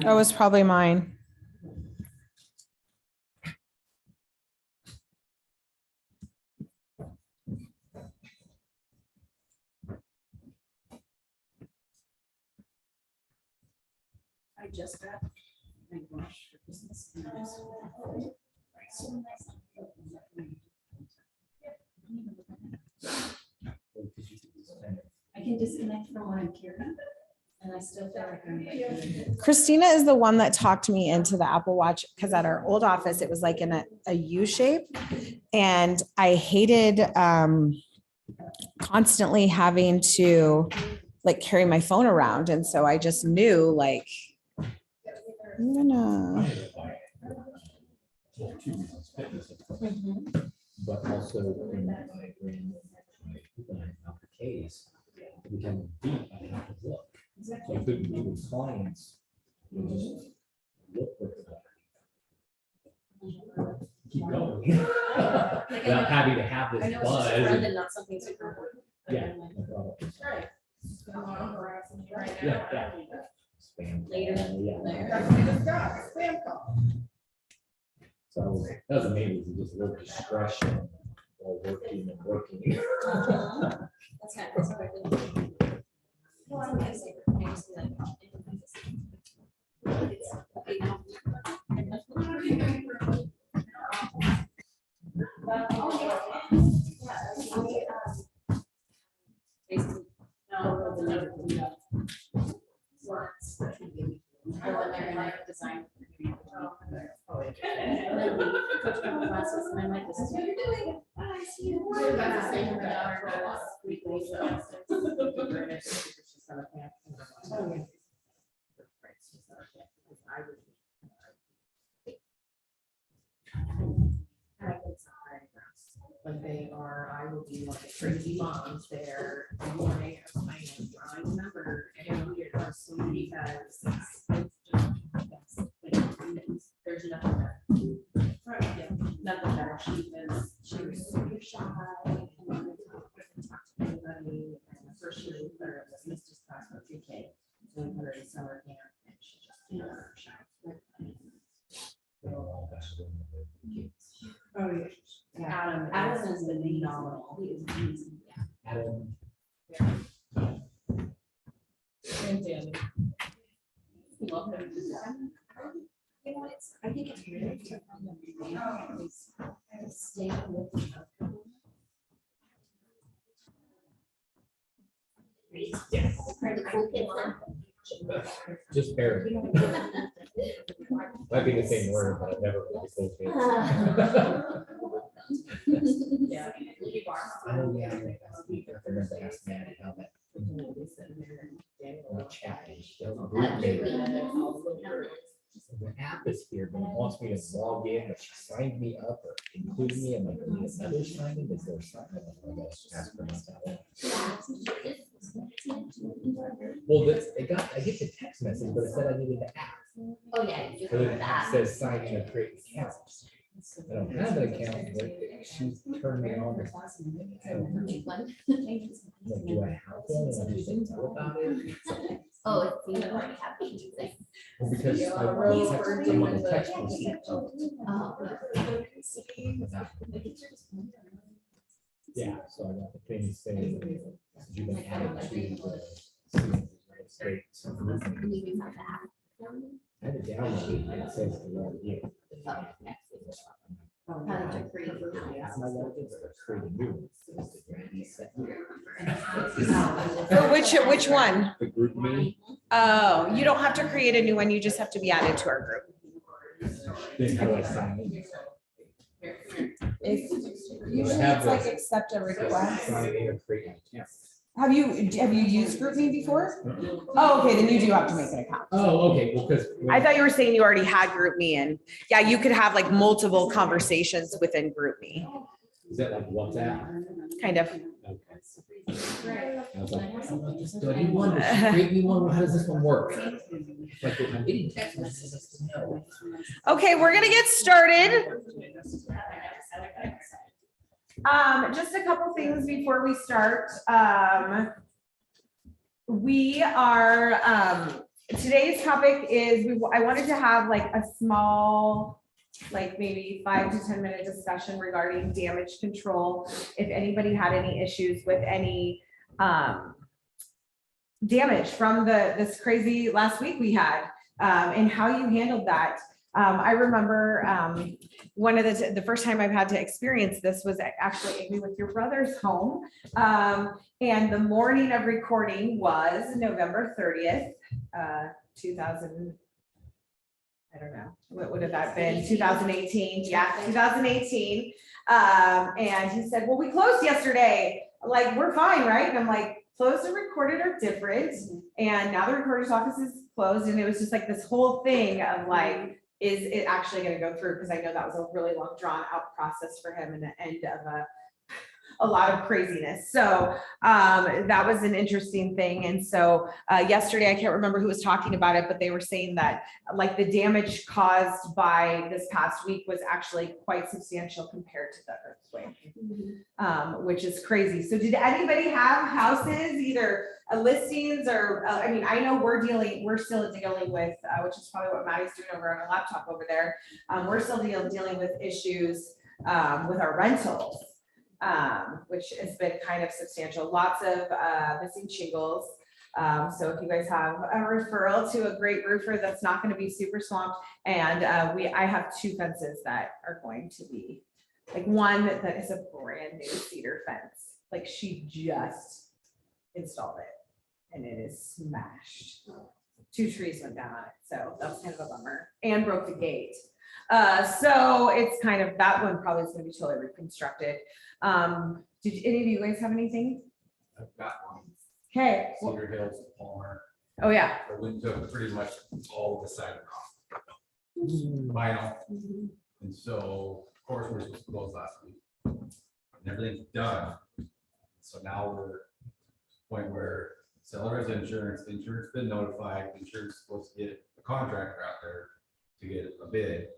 That was probably mine. I just got my brush for Christmas. I can disconnect from what I'm carrying, and I still feel like I'm. Christina is the one that talked me into the Apple Watch because at our old office, it was like in a U shape. And I hated constantly having to like carry my phone around. And so I just knew like, I'm gonna. Well, 2 reasons, fitness, of course, but also when I ran my case, it became deep, I have to look. So I couldn't do with clients, you just look for it. Keep going. Without having to have I this know it's just buzz. a friend and not something super important. Yeah. No problem. Yeah. Spam. Later. Yeah. So that was amazing, just a little discretion while working and working. That's kind of something. Well, I'm gonna say, I just feel like it's okay now. Basically, no, it's another. Design. And then we took a couple classes, and I'm like, this is what you're doing. I see you. That's the same with my daughter does weekly, so. Oh, yeah. But they are, I will be like crazy moms there. I remember every year because there's nothing better. Yeah, nothing better. She was super shy. And didn't talk to anybody. And the first year we put her in the Mrs. class for pre-K. So we put her in summer camp and she just, shy. Oh, yeah. Adam is phenomenal. He is amazing. Yeah. Adam. And Danny. Love him. You know, I think it's really tough on them. Stay with them. Yeah. Are the cool kids now? Just barely. Might be the same word, but I've never really told you. Yeah. Oh, yeah. I remember asking Maddie how that. Chat. The app is here, but it wants me to log in, but she signed me up or include me in like another signing. Is there something? I guess ask her about that. Well, I get the text message, but it said I needed the app. Oh, yeah. you So do it that. says sign in or create an account. I don't have an account, but she turned me on. I don't know. Make one. Like, do I have one? And I just didn't know about it. Oh, it's you already have things. Well, because I'm on the text receipt. Oh. Yeah, so I got the thing saying you've been added to the state. I had to download it and it says to log in. How to create. That's my login, so it's creating new ones. For which one? The group me. Oh, you don't have to create a new one. You just have to be added to our group. Then how do I sign in? Usually it's like accept a request. Sign in or create an account. Have you used GroupMe before? Oh, okay, then you do have to make an account. Oh, okay, well, because. I thought you were saying you already had GroupMe and yeah, you could have like multiple conversations within GroupMe, Is that like WhatsApp? kind of. Okay. I was like, do I need one? Does she create me one? How does this one work? Like, I'm getting text messages. No. Okay, we're gonna get started. Just a couple things before we start. We are today's topic is, I wanted to have like a small, like maybe 5 to 10 minute discussion regarding damage control. If anybody had any issues with any damage from this crazy last week we had, and how you handled that. I remember one of the first time I've had to experience this was actually Amy with your brother's home. And the morning of recording was November 30th, 2000. I don't know, what would have that been? 2018. Yeah, 2018. And he said, well, we closed yesterday. Like, we're fine, right? And I'm like, closed and recorded are different. And now the recorder's office is closed. And it was just like this whole thing of like, is it actually going to go through? Because I know that was a really long drawn out process for him and the end of a lot of craziness. So that was an interesting thing. And so yesterday, I can't remember who was talking about it, but they were saying that like the damage caused by this past week was actually quite substantial compared to the earthquake, which is crazy. So did anybody have houses, either listings or, I mean, I know we're still dealing with, which is probably what Maddie's doing over on her laptop over there. We're still dealing with issues with our rentals. Which has been kind of substantial, lots of missing shingles. So if you guys have a referral to a great roofer that's not going to be super swamped, and I have 2 fences that are going to be, like one that is a brand new cedar fence, like she just installed it and it is smashed. 2 trees went down on it, so that's kind of a bummer, and broke the gate. So it's kind of, that one probably is going to be totally reconstructed. Did any of you guys have anything? I've got one. Okay. Cedar Hills, Palmer. Oh yeah. The wind took pretty much all of the siding off. Vinyl. And so, of course, we're supposed to close last week. And everything's done. So now we're at the point where seller has insurance been notified, insurance is supposed to get a contractor out there to get a bid.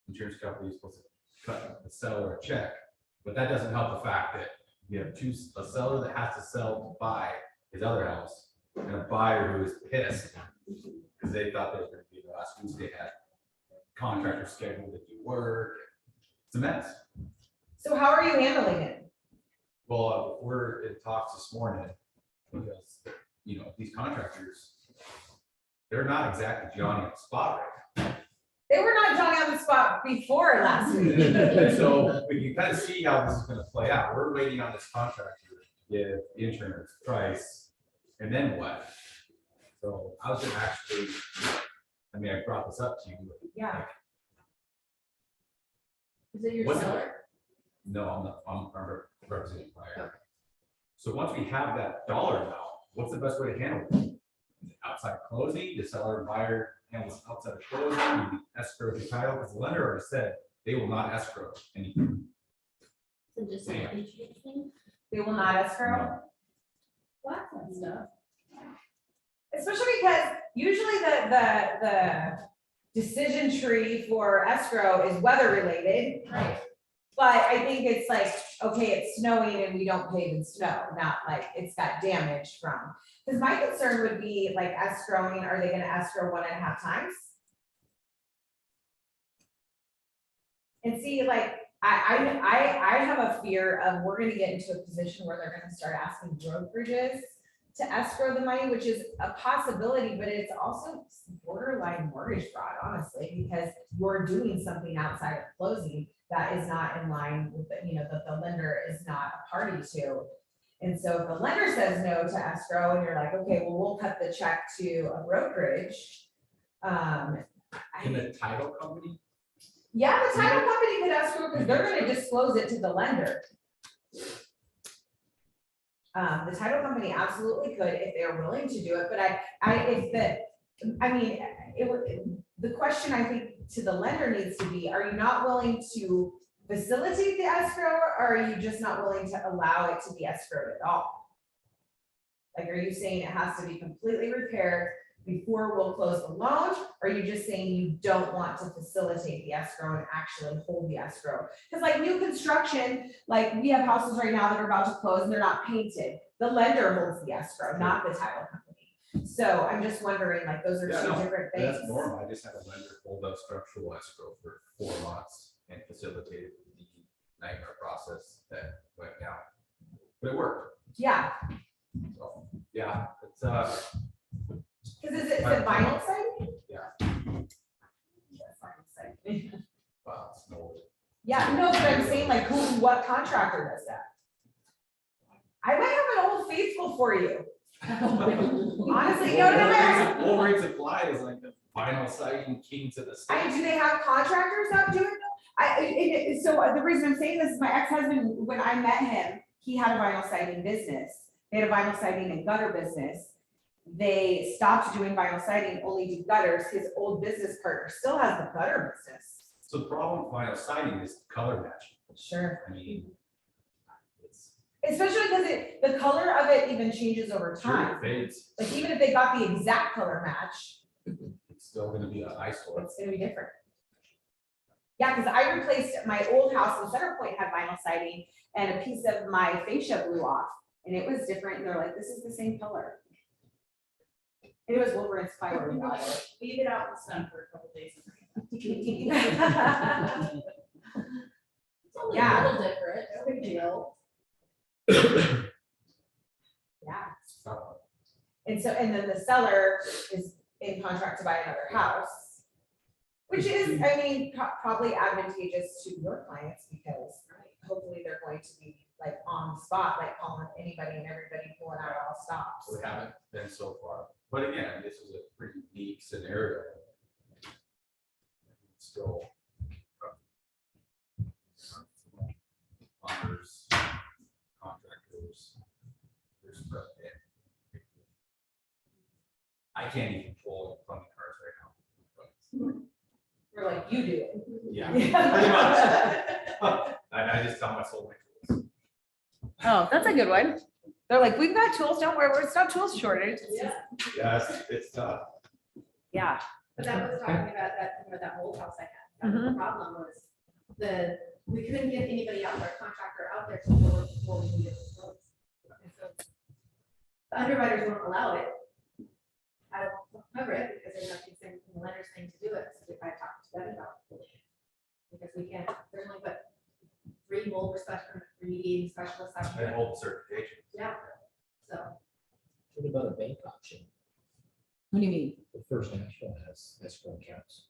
Insurance company is supposed to cut the seller a check. But that doesn't help the fact that we have a seller that has to sell to buy his other house and a buyer who is pissed because they thought they were going to be the last Tuesday, had contractors scheduled to do work. It's a mess. So how are you handling it? Well, we're in talks this morning because, you know, these contractors, they're not exactly Johnny on the spot right now. They were not Johnny on the spot before last week. So we can kind of see how this is going to play out. We're waiting on this contractor to give insurance price, and then what? So I was going to actually, I mean, I brought this up to you. But Yeah. Is it your What's seller? no, I'm not. I'm representing buyer. So once we have that dollar amount, what's the best way to handle it? Is it outside closing? The seller and buyer handles outside of closing, we escrow the title, because the lender already said they will not escrow anything. So just like Yeah. thing? They will not escrow. What and stuff? Especially because usually the decision tree for escrow is weather related. Right. But I think it's like, okay, it's snowing and we don't pave in snow, not like it's got damage from. Because my concern would be like escrowing, are they gonna escrow 1.5 times? And see, like, I have a fear of we're gonna get into a position where they're gonna start asking brokerages to escrow the money, which is a possibility, but it's also borderline mortgage fraud, honestly, because you're doing something outside of closing that is not in line with the, you know, that the lender is not a party to. And so if the lender says no to escrow and you're like, okay, well, we'll cut the check to a brokerage. Can the title company? Yeah, the title company could escrow because they're gonna disclose it to the lender. The title company absolutely could if they're willing to do it, but the question I think to the lender needs to be, are you not willing to facilitate the escrow, or are you just not willing to allow it to be escrowed at all? Like, are you saying it has to be completely repaired before we'll close the loan? Or are you just saying you don't want to facilitate the escrow and actually hold the escrow? Because like new construction, like we have houses right now that are about to close and they're not painted. The lender holds the escrow, not the title company. So I'm just wondering, like, those are Yeah, two no, different things. That's normal. I just had a lender hold up structural escrow for 4 months and facilitated the nightmare process that went down. But it worked. Yeah, So, yeah, it's, because is it vinyl siding? Yeah. Yeah, vinyl siding. wow, it's no. Yeah, no, but I'm saying like what contractor does that? I might have an old faithful for you. Honestly, no. Wolverine's applied is like the vinyl siding king to the state. Do they have contractors out doing it? So the reason I'm saying this is my ex-husband, when I met him, he had a vinyl siding business. They had a vinyl siding and gutter business. They stopped doing vinyl siding, only do gutters. His old business partner still has the gutter business. So the problem with vinyl siding is color matching. Sure. I mean, it's Especially because the color of it even changes over sure time. it fades. Like even if they got the exact color match, It's still gonna be an eyesore. it's gonna be different. Yeah, because I replaced my old house in Center Point had vinyl siding and a piece of my fascia blew off and it was different. And they're like, this is the same color. And it was Wolverine's fiber. Leave it out in the sun for a couple days. Yeah. It's only Yeah. a little different, no big deal. And so, and then the seller is in contract to buy another house. Which is, I mean, probably advantageous to your clients because hopefully they're going to be like on the spot, like calling anybody and everybody pulling out all stops. We haven't been so far. But again, this is a pretty unique scenario. Still. Plumbers, contractors. There's stuff there. I can't even pull plumbing cards right now. We're like, you do it. Yeah, pretty much. I just tell my soul my tools. Oh, that's a good one. They're like, we've got tools, don't worry, it's not tools shortage. Yeah, Yeah, it's tough. Yeah. but that was talking about that old house I had. That was the problem was we couldn't get anybody out there, contractor out there before we needed the roads. And so the underwriters won't allow it. I don't cover it because there's nothing saying from the lender's saying to do it. So I talked to them about it. Because we can't, there's only but 3 mold remediating specialists out And there. hold certification. Yeah. So. What about a bank option? What do you mean? The First National has escrow accounts.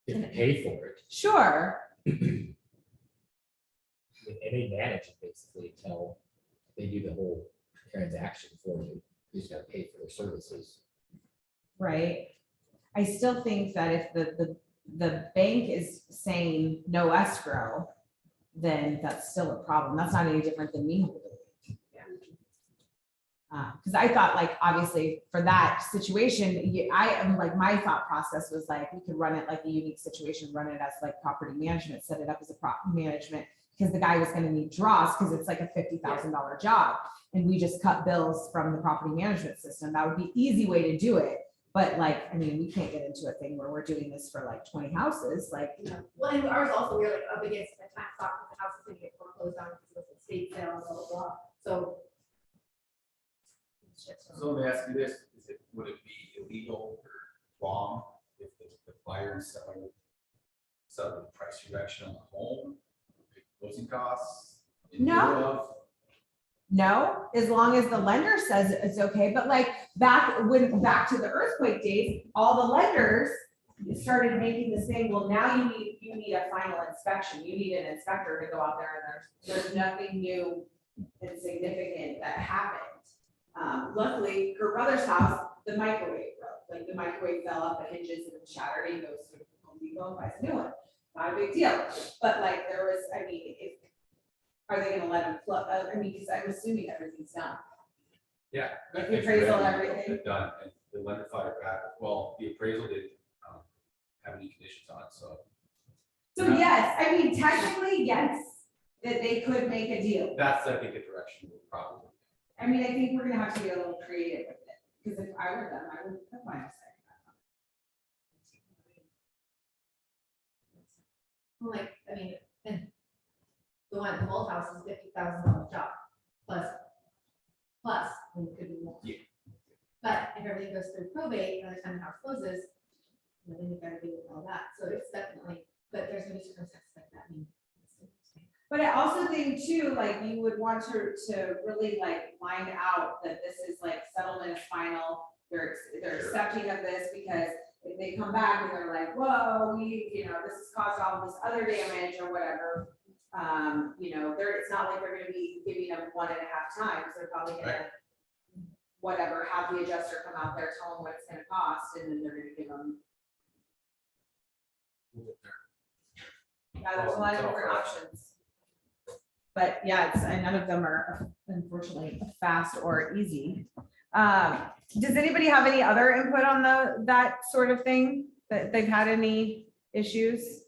If you pay for it, Sure. and they manage it basically until they do the whole transaction for you. You just gotta pay for their services. Right. I still think that if the bank is saying no escrow, then that's still a problem. That's not any different than me holding it. Because I thought like, obviously for that situation, I am like, my thought process was like, we could run it like a unique situation, run it as like property management, set it up as a property management, because the guy was gonna need draws, because it's like a $50,000 job. And we just cut bills from the property management system. That would be easy way to do it. But like, I mean, we can't get into a thing where we're doing this for like 20 houses, like, Well, and ours also, we're like up against the tax stock, the house is gonna get foreclosed on because of the state sale, blah, blah, blah. So. So let me ask you this, would it be illegal or wrong if the buyer and seller sell the price reduction on the home, closing costs? in lieu No. of? no, as long as the lender says it's okay. But like back to the earthquake days, all the lenders started making this thing, well, now you need a final inspection. You need an inspector to go out there and there's nothing new and significant that happened. Luckily, her brother's house, the microwave broke, like the microwave fell off the hinges and shattered. He goes to Home Depot and buys a new one. Not a big deal. But like there was, I mean, are they gonna let him flood? I mean, because I'm assuming everything's done. Yeah. Like the appraisal and everything? It's done, and the lender fired back, well, the appraisal didn't have any conditions on it, so. So yes, I mean, technically, yes, that they could make a deal. That's, I think, the direction we'll probably. I mean, I think we're gonna have to be a little creative with it, because if I were them, I would put my second. Like, I mean, and the whole house is $50,000 job, plus, we could be more. Yeah. But if everything goes through probate, by the time the house closes, then you've got to deal with all that. So it's definitely, but there's gonna be circumstances like that. I mean, But I also think too, like you would want to really like line out that this is like settlement is final. They're accepting of this because if they come back and they're like, whoa, this has caused all this other damage or whatever. It's not like they're gonna be giving them 1.5 times. They're probably gonna whatever, have the adjuster come out there, tell them what it's gonna cost, and then they're gonna give them. Yeah, there's a lot of different options. But yeah, none of them are unfortunately fast or easy. Does anybody have any other input on that sort of thing? That they've had any issues?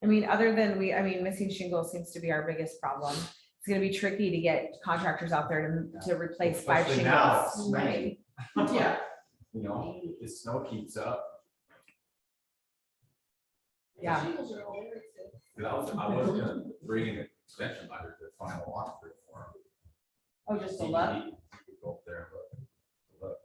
I mean, other than missing shingles seems to be our biggest problem. It's gonna be tricky to get contractors out there to replace 5 Especially now, shingles. it's Right. raining. Yeah. If the snow keeps up, Yeah. shingles are all very expensive. 'cause I was gonna bring an extension ladder to final walkthrough for him. Oh, just a look. You could go up there and look.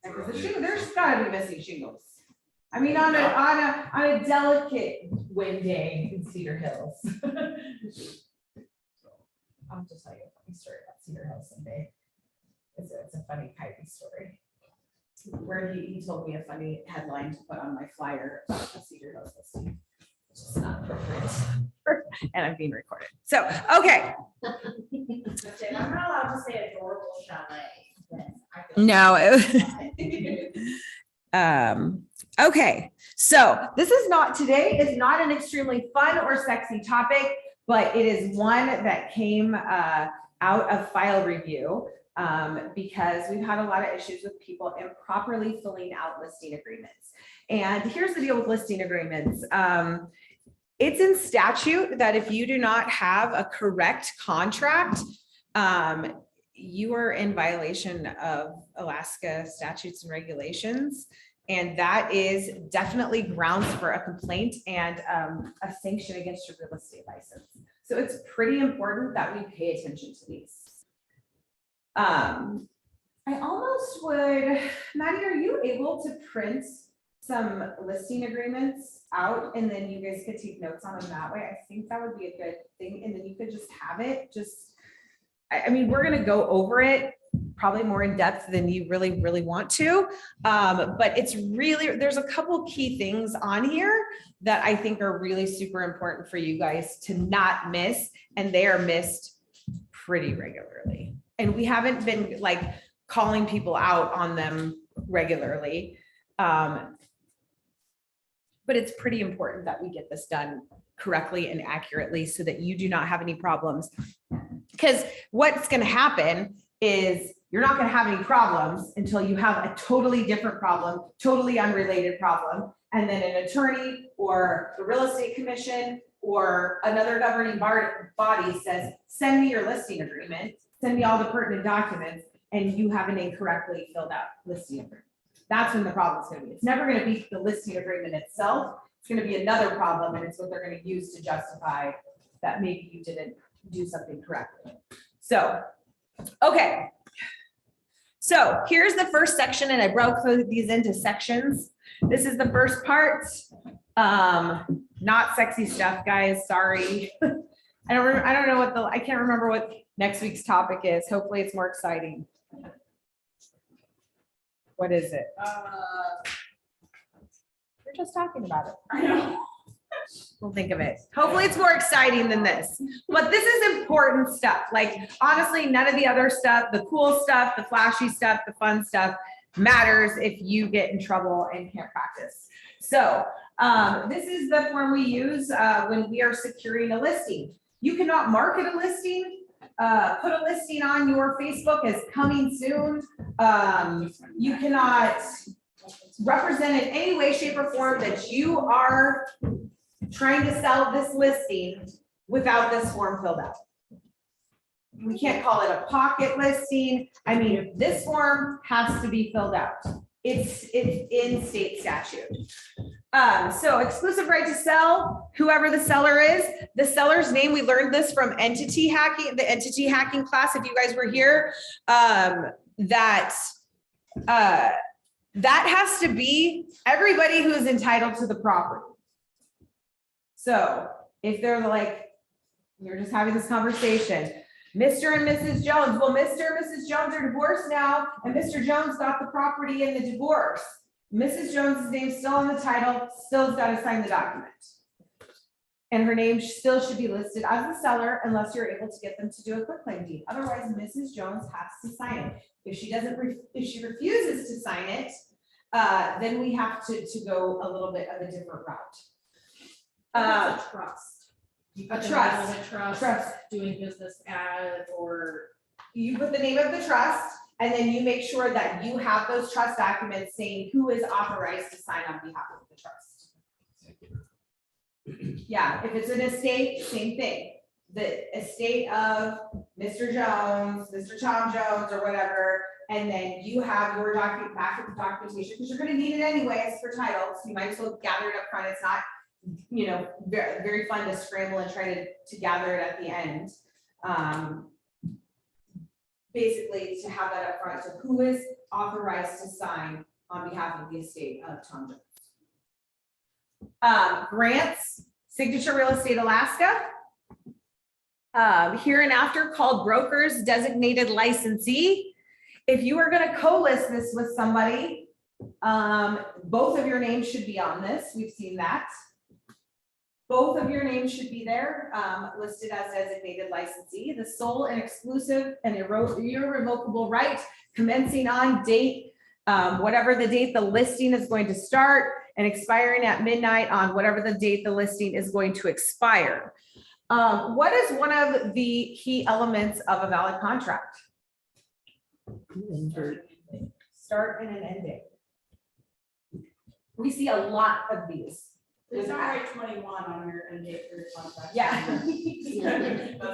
Because there's gotta be missing shingles. I mean, on a delicate wind day in Cedar Hills. I'll just tell you a funny story about Cedar Hills someday. It's a funny Kyrie story. Where he told me a funny headline to put on my flyer about the Cedar Hills listing. It's just not appropriate. And I'm being recorded. So, okay. I'm not allowed to say adorable chalet. then I feel- No. Okay, so today is not an extremely fun or sexy topic, but it is one that came out of file review because we've had a lot of issues with people improperly filling out listing agreements. And here's the deal with listing agreements. It's in statute that if you do not have a correct contract, you are in violation of Alaska statutes and regulations. And that is definitely grounds for a complaint and a sanction against your real estate license. So it's pretty important that we pay attention to these. I almost would, Maddie, are you able to print some listing agreements out and then you guys could take notes on them that way? I think that would be a good thing. And then you could just have it I mean, we're going to go over it probably more in depth than you really want to. But there's a couple key things on here that I think are really super important for you guys to not miss. And they are missed pretty regularly. And we haven't been like calling people out on them regularly. But it's pretty important that we get this done correctly and accurately so that you do not have any problems. Because what's going to happen is you're not going to have any problems until you have a totally different problem, totally unrelated problem. And then an attorney or the real estate commission or another governing body says, send me your listing agreement, send me all the pertinent documents, and you have an incorrectly filled out listing agreement. That's when the problem's going to be. It's never going to be the listing agreement itself. It's going to be another problem, and it's what they're going to use to justify that maybe you didn't do something correctly. So, okay. So here's the first section, and I broke these into sections. This is the first part. Not sexy stuff, guys. Sorry. I don't know I can't remember what next week's topic is. Hopefully it's more exciting. What is it? We're just talking about it. I know. We'll think of it. Hopefully it's more exciting than this, but this is important stuff. Like honestly, none of the other stuff, the cool stuff, the flashy stuff, the fun stuff matters if you get in trouble and can't practice. So this is the form we use when we are securing a listing. You cannot market a listing, put a listing on your Facebook as coming soon. You cannot represent in any way, shape, or form that you are trying to sell this listing without this form filled out. We can't call it a pocket listing. I mean, this form has to be filled out. It's in state statute. So exclusive right to sell, whoever the seller is, the seller's name, we learned this from entity hacking, the entity hacking class. If you guys were here, that that has to be everybody who is entitled to the property. So if they're like, you're just having this conversation, Mr. and Mrs. Jones, well, Mr. and Mrs. Jones are divorced now, and Mr. Jones got the property in the divorce. Mrs. Jones's name's still on the title, still's got to sign the document. And her name still should be listed as the seller unless you're able to get them to do a quitclaim deed. Otherwise, Mrs. Jones has to sign it. If she doesn't, if she refuses to sign it, then we have to go a little bit of a different route. It's a trust. You A put the trust. name of the Trust, Trust. doing business as, or. You put the name of the trust, and then you make sure that you have those trust documents saying who is authorized to sign on behalf of the trust. Yeah, if it's an estate, same thing. The estate of Mr. Jones, Mr. Tom Jones, or whatever, and then you have your documentation, because you're gonna need it anyways for titles. You might as well gather it up front. It's not, you know, very, very fun to scramble and try to gather it at the end. Basically, to have that up front. So who is authorized to sign on behalf of the estate of Tom Jones? Grants, Signature Real Estate Alaska. Hereinafter called brokers, designated licensee. If you are gonna co-list this with somebody, both of your names should be on this. We've seen that. Both of your names should be there, listed as designated licensee. The sole and exclusive and irrevocable right commencing on date, whatever the date the listing is going to start, and expiring at midnight on whatever the date the listing is going to expire. What is one of the key elements of a valid contract? Start and an end date. We see a lot of these. There's already 21 on your end date for your contract. Yeah. That's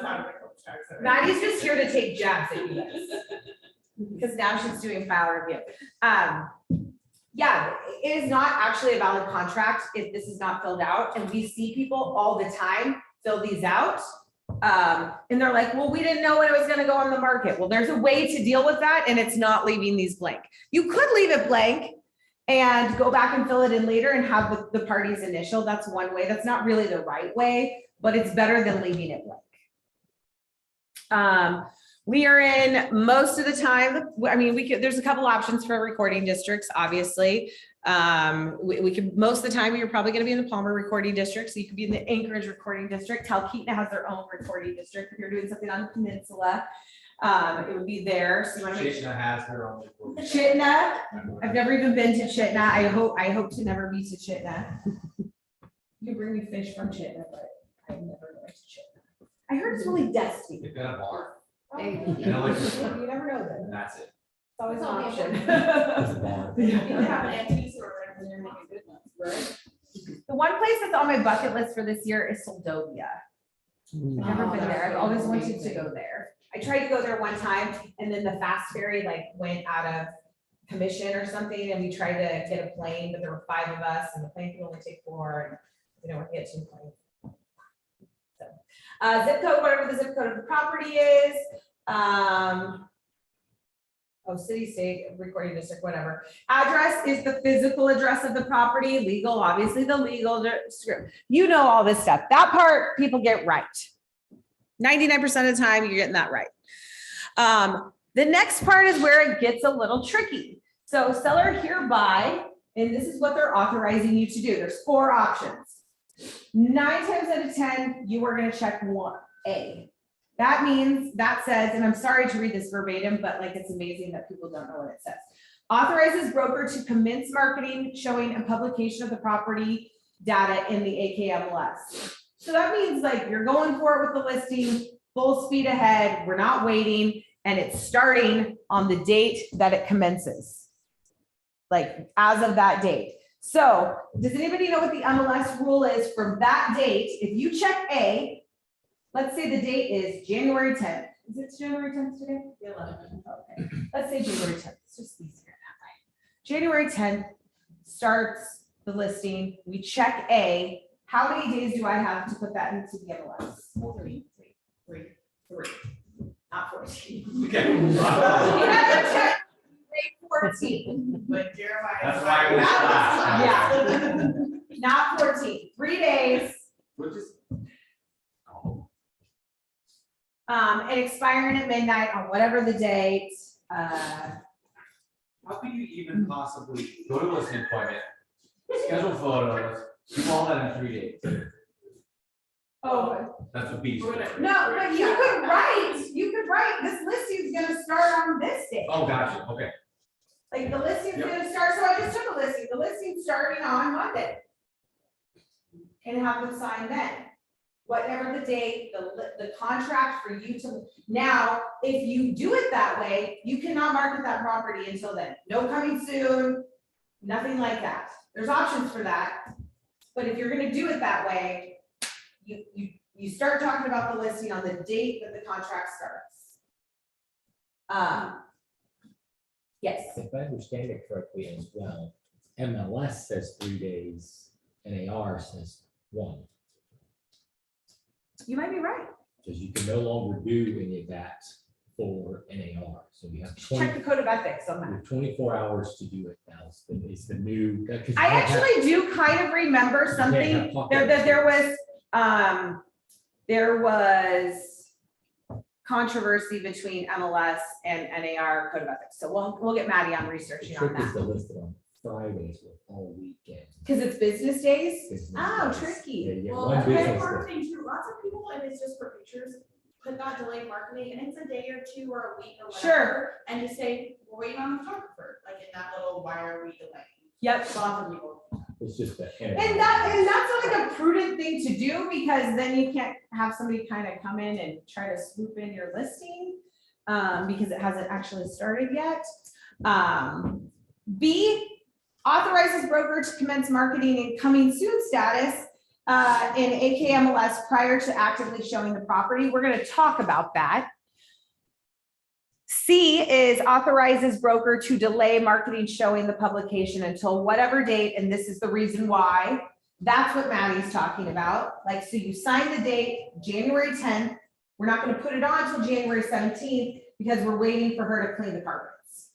how the contracts are. Maddie's just here to take jabs at you guys. Because now she's doing file review. Yeah, it is not actually a valid contract if this is not filled out, and we see people all the time fill these out. And they're like, well, we didn't know when it was gonna go on the market. Well, there's a way to deal with that, and it's not leaving these blank. You could leave it blank and go back and fill it in later and have the party's initial. That's one way. That's not really the right way, but it's better than leaving it blank. We are in most of the time, I mean, there's a couple options for recording districts, obviously. We could, most of the time, you're probably gonna be in the Palmer recording district, so you could be in the Anchorage recording district. Talkeetna has their own recording district. If you're doing something on the peninsula, it would be there. So you wanna make Chitna has her own. Chitna, I've never even been to Chitna. I hope to never be to Chitna. You can bring me fish from Chitna, but I've never been to Chitna. I heard it's really dusty. They've got a bar, You and a liquor store, never know that. and that's it. It's always an It's option. There's a bar. You can have an antique store and they're making good ones, right? The one place that's on my bucket list for this year is Soldovia. I've never Oh, been there. I've that's always really wanted to amazing. go there. I tried to go there one time, and then the fast ferry like went out of commission or something, and we tried to get a plane, but there were 5 of us, and the plane could only take 4, and we don't want to get 2 planes. So, zip code, whatever the zip code of the property is. City, state, recording district, whatever. Address is the physical address of the property. Legal, obviously the legal description. You know all this stuff. That part people get right. 99% of the time you're getting that right. The next part is where it gets a little tricky. So seller hereby, and this is what they're authorizing you to do. There's 4 options. 9 times out of 10, you are going to check 1A. That means, that says, and I'm sorry to read this verbatim, but like, it's amazing that people don't know what it says. Authorizes broker to commence marketing, showing and publication of the property data in the AKMLS. So that means like, you're going for it with the listing, full speed ahead, we're not waiting, and it's starting on the date that it commences. Like, as of that date. So, does anybody know what the MLS rule is from that date? If you check A, let's say the date is January 10th. Is it January 10th today? The 11th. Okay, let's say January 10th. It's just easier that way. January 10th starts the listing. We check A. How many days do I have to put that into the MLS? 3. not 14. Okay. You have to check grade 14. But Jeremiah. That's why I was class. Yeah. Not 14, 3 days, Which is. Oh, and expiring at midnight on whatever the date. how can you even possibly go to a listing appointment, schedule photos, do all that in 3 days? Oh, That's what beats. We're me. gonna- no, but you could write, this listing's gonna start on this day. Oh, gotcha, okay. Like the listing's Yep. gonna start, so I just took a listing, the listing's starting on Monday. And have them sign then. Whatever the date, the contract for you to, now, if you do it that way, you cannot market that property until then. No coming soon, nothing like that. There's options for that. But if you're gonna do it that way, you start talking about the listing on the date that the contract starts. Yes, If I understand it correctly as well, MLS says 3 days, NAR says 1. you might be right. Because you can no longer do any of that for NAR. So you have Check the code of ethics on that. you have 24 hours to do it now. It's the new. 'cause you I can't have- actually do kind of remember have something, pocket there was controversy between MLS and NAR code of ethics, so we'll get Maddie on The researching on trick is that. to list it on Fridays with all weekend. Because it's business days? business Oh, days. tricky. Yeah, you get Well, one that's business kind day. of marketing too. Lots of people, and it's just for pictures, put that delayed marketing, and it's a day or two or a week or whatever. Sure. And just say, we're waiting on the photographer, like in that little, why are we delaying? Yep. Lots of people. It's just that. And that's like a prudent thing to do, because then you can't have somebody kind of come in and try to swoop in your listing, because it hasn't actually started yet. B, authorizes broker to commence marketing in coming soon status in AKMLS prior to actively showing the property. We're gonna talk about that. C is authorizes broker to delay marketing showing the publication until whatever date, and this is the reason why. That's what Maddie's talking about. Like, so you sign the date, January 10th. We're not gonna put it on until January 17th because we're waiting for her to clean the carpets.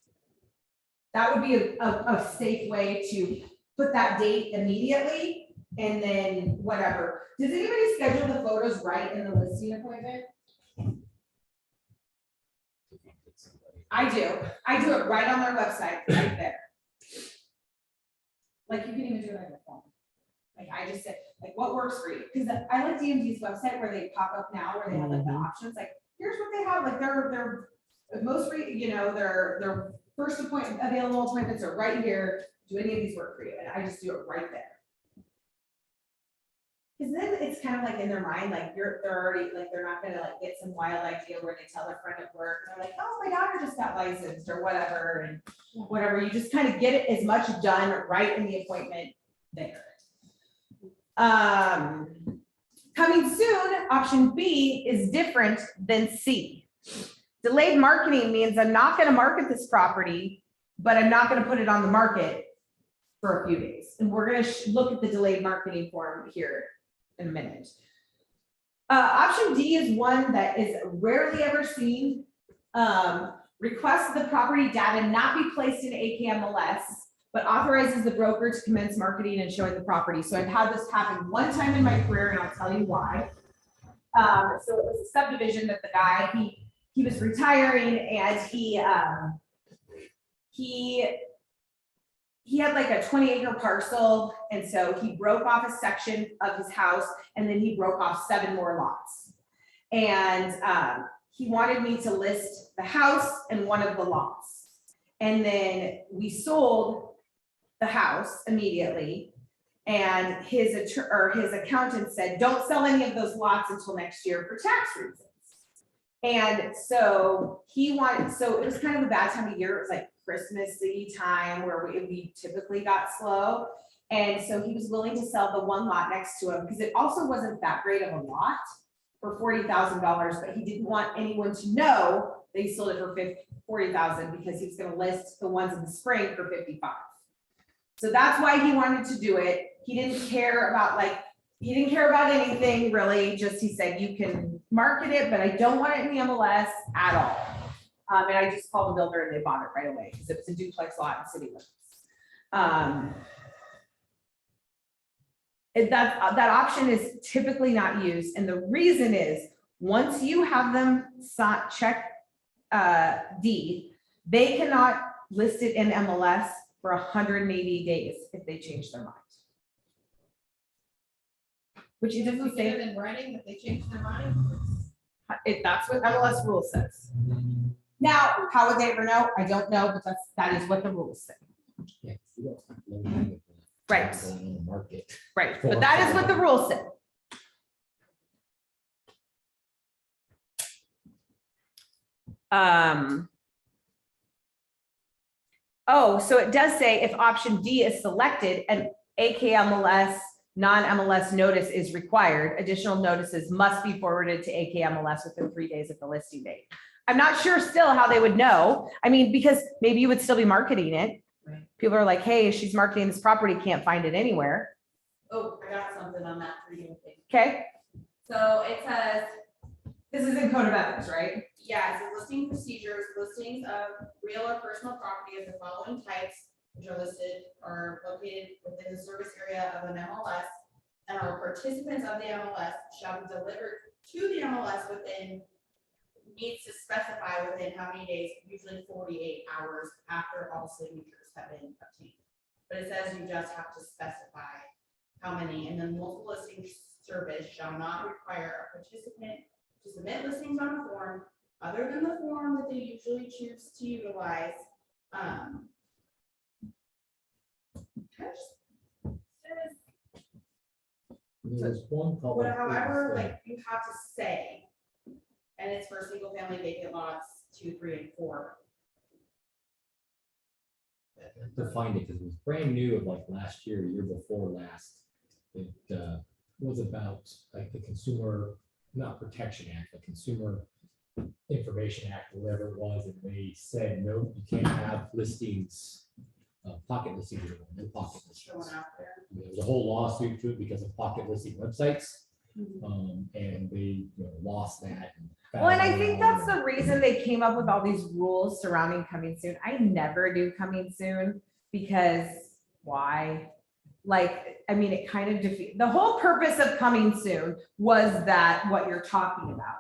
That would be a safe way to put that date immediately, and then whatever. Does anybody schedule the photos right in the listing appointment? I do. I do it right on their website, right there. Like, you can even do it on your phone. Like, I just said, like, what works for you? Because I like DMV's website where they pop up now, where they have like the options, like, here's what they have, like, their first appointment, available appointments are right here. Do any of these work for you? And I just do it right there. Because then it's kind of like in their mind, like they're already, like, they're not gonna like get some wild idea where they tell their friend at work, and they're like, oh, my daughter just got licensed or whatever, and whatever. You just kind of get it as much done right in the appointment there. Coming soon, option B is different than C. Delayed marketing means I'm not gonna market this property, but I'm not gonna put it on the market for a few days. And we're gonna look at the delayed marketing form here in a minute. Option D is one that is rarely ever seen. Requests the property data not be placed in AKMLS, but authorizes the broker to commence marketing and showing the property. So I've had this happen one time in my career, and I'll tell you why. So it was a subdivision that the guy, he was retiring, and he had like a 20-acre parcel, and so he broke off a section of his house, and then he broke off 7 more lots. And he wanted me to list the house and one of the lots. And then we sold the house immediately, and his accountant said, don't sell any of those lots until next year for tax reasons. And so so it was kind of a bad time of year. It was like Christmassy time where we typically got slow. And so he was willing to sell the one lot next to him, because it also wasn't that great of a lot, for $40,000, but he didn't want anyone to know that he sold it for $40,000, because he was going to list the ones in the spring for $55,000. So that's why he wanted to do it. He didn't care about anything really, just he said, you can market it, but I don't want it in the MLS at all. And I just called the builder and they bought it right away because it's a duplex lot in city limits. That option is typically not used. And the reason is, once you have them check D, they cannot list it in MLS for 180 days if they change their mind. Which it doesn't Get say, it in writing that they changed their mind. that's what MLS rule says. Now, how would they ever know? I don't know, but that is what the rules say. Yeah, you don't have no money with the- Right. going on the market. Right, but that is what the rules say. Oh, so it does say if option D is selected, an AKMLS, non-MLS notice is required. Additional notices must be forwarded to AKMLS within 3 days of the listing date. I'm not sure still how they would know. I mean, because maybe you would still be marketing it. Right. People are like, hey, she's marketing this property, can't find it anywhere. Oh, I got something on that for you. Okay, So it says, this is in code of ethics, right? yeah, it's listing procedures, listings of real or personal property of the following types, which are listed or located within the service area of an MLS, and our participants of the MLS shall be delivered to the MLS within, needs to specify within how many days, usually 48 hours after all signatures have been obtained. But it says you just have to specify how many, and then multiple listing service shall not require a participant to submit listings on a form other than the form that they usually choose to utilize. There's one public. However, like you have to say, and it's for single family vacant lots 2, 3, and 4. To find it, because it was brand new of like last year, year before last. It was about like the Consumer, not Protection Act, the Consumer Information Act, whatever it was, and they said, no, you can't have listings, pocket listings, anymore, no pocket Showing listings. out there. There was a whole lawsuit to it because of pocket listing websites, and they lost that. Well, and I think that's the the reason they came up with all these rules surrounding coming soon. I never do coming soon because why? Like, I mean, it kind of defeats, the whole purpose of coming soon was that what you're talking about.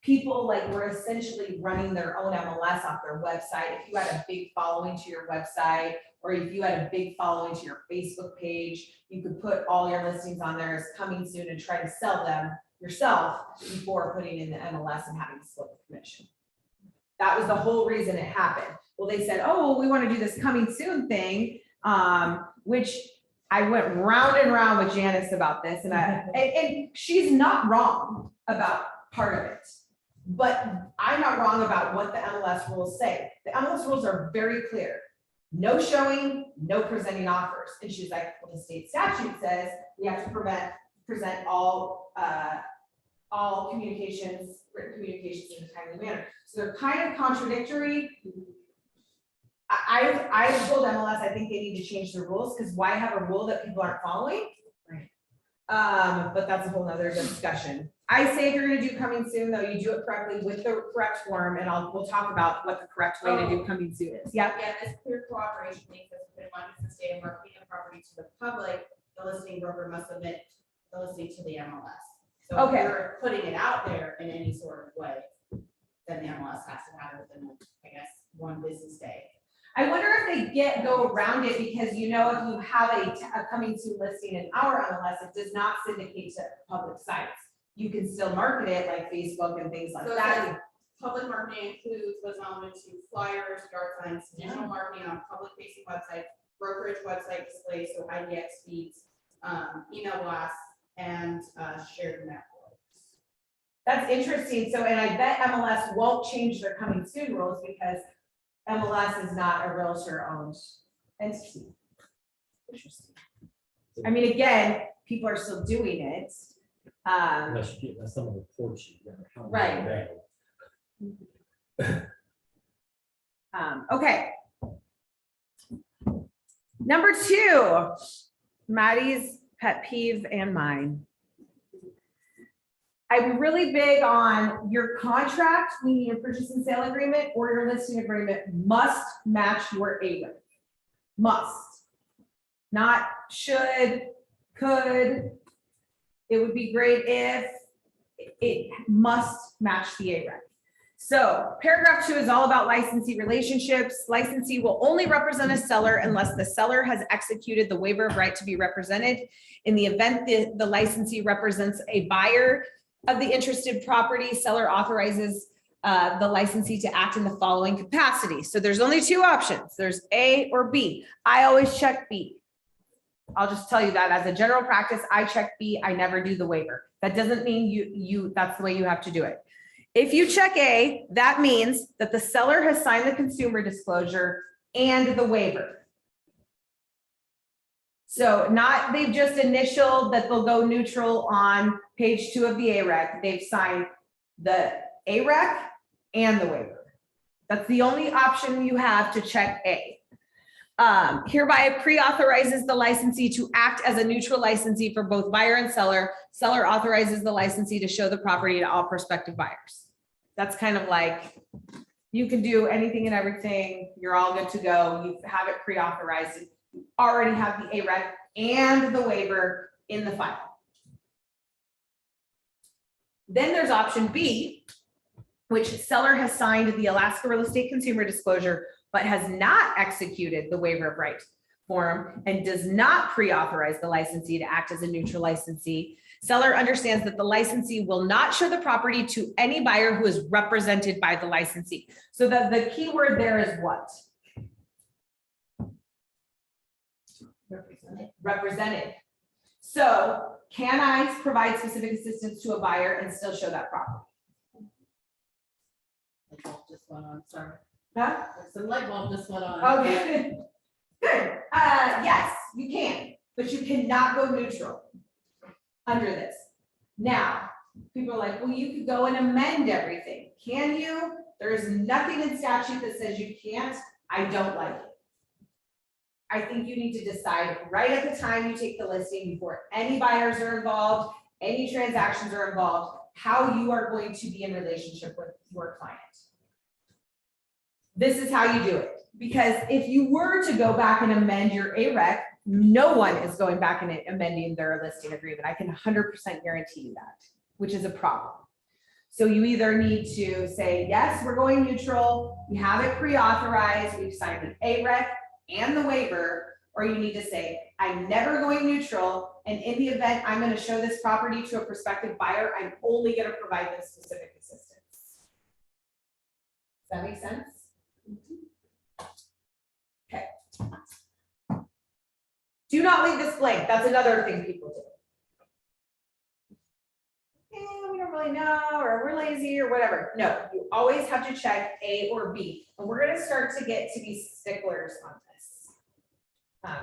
People like were essentially running their own MLS off their website. If you had a big following to your website, or if you had a big following to your Facebook page, you could put all your listings on there as coming soon and try to sell them yourself before putting in the MLS and having to split the commission. That was the whole reason it happened. Well, they said, oh, we want to do this coming soon thing, which I went round and round with Janice about this, and she's not wrong about part of it. But I'm not wrong about what the MLS rules say. The MLS rules are very clear. No showing, no presenting offers. And she's like, well, the state statute says we have to present all communications, written communications in a timely manner. So they're kind of contradictory. I told MLS, I think they need to change the rules, because why have a rule that people aren't following? Right. But that's a whole nother discussion. I say if you're gonna do coming soon, though, you do it correctly with the correct form, and we'll talk about what the correct way to do coming soon is. Yeah. Yeah, this clear cooperation means that within 1 business day of marketing the property to the public, the listing broker must submit the listing to the MLS. So if Okay. you're putting it out there in any sort of way, then the MLS has to have it within, I guess, 1 business day. I wonder if they go around it, because if you have a coming soon listing in our MLS, it does not syndicate to public sites. You can still market it like Facebook and things like So it that. says public marketing includes what's relevant to flyers, yard signs, digital marketing on public facing websites, brokerage website displays, so IDX feeds, email blasts, and shared networks. That's interesting. So, and I bet MLS won't change their coming soon rules because MLS is not a realtor owned entity. Interesting. I mean, again, people are still doing it. Unless you get someone reports you. How much Right. they know. Okay. Number 2, Maddie's pet peeve and mine. I'm really big on your contract, meaning your purchase and sale agreement or your listing agreement must match your ARIC. Must. Not should, could. It would be great if it must match the ARIC. So paragraph 2 is all about licensee relationships. Licensee will only represent a seller unless the seller has executed the waiver of right to be represented. In the event the licensee represents a buyer of the interested property, seller authorizes the licensee to act in the following capacity. So there's only 2 options. There's A or B. I always check B. I'll just tell you that as a general practice, I check B, I never do the waiver. That doesn't mean that's the way you have to do it. If you check A, that means that the seller has signed the consumer disclosure and the waiver. So not they've just initialed that they'll go neutral on page 2 of the AREC. They've signed the AREC and the waiver. That's the only option you have to check A. Hereby pre-authorizes the licensee to act as a neutral licensee for both buyer and seller. Seller authorizes the licensee to show the property to all prospective buyers. That's kind of like, you can do anything and everything. You're all good to go. You have it pre-authorized. You already have the AREC and the waiver in the file. Then there's option B, which seller has signed the Alaska Real Estate Consumer Disclosure, but has not executed the waiver of right form and does not pre-authorize the licensee to act as a neutral licensee. Seller understands that the licensee will not show the property to any buyer who is represented by the licensee. So the key word there is what? Represented. So can I provide specific assistance to a buyer and still show that property? Light bulb just went on, sorry. Huh? Some light bulb just went on. Okay, good. Yes, you can, but you cannot go neutral under this. Now, people are like, well, you could go and amend everything. Can you? There is nothing in statute that says you can't. I don't like it. I think you need to decide right at the time you take the listing, before any buyers are involved, any transactions are involved, how you are going to be in relationship with your client. This is how you do it. Because if you were to go back and amend your AREC, no one is going back and amending their listing agreement. I can 100% guarantee you that, which is a problem. So you either need to say, yes, we're going neutral, you have it pre-authorized, we've signed the AREC and the waiver, or you need to say, I'm never going neutral, and in the event I'm going to show this property to a prospective buyer, I'm only going to provide them specific assistance. Does that make sense? Okay. Do not leave this blank. That's another thing people do. We don't really know, or we're lazy or whatever. No, you always have to check A or B. And we're going to start to get to be sticklers on this.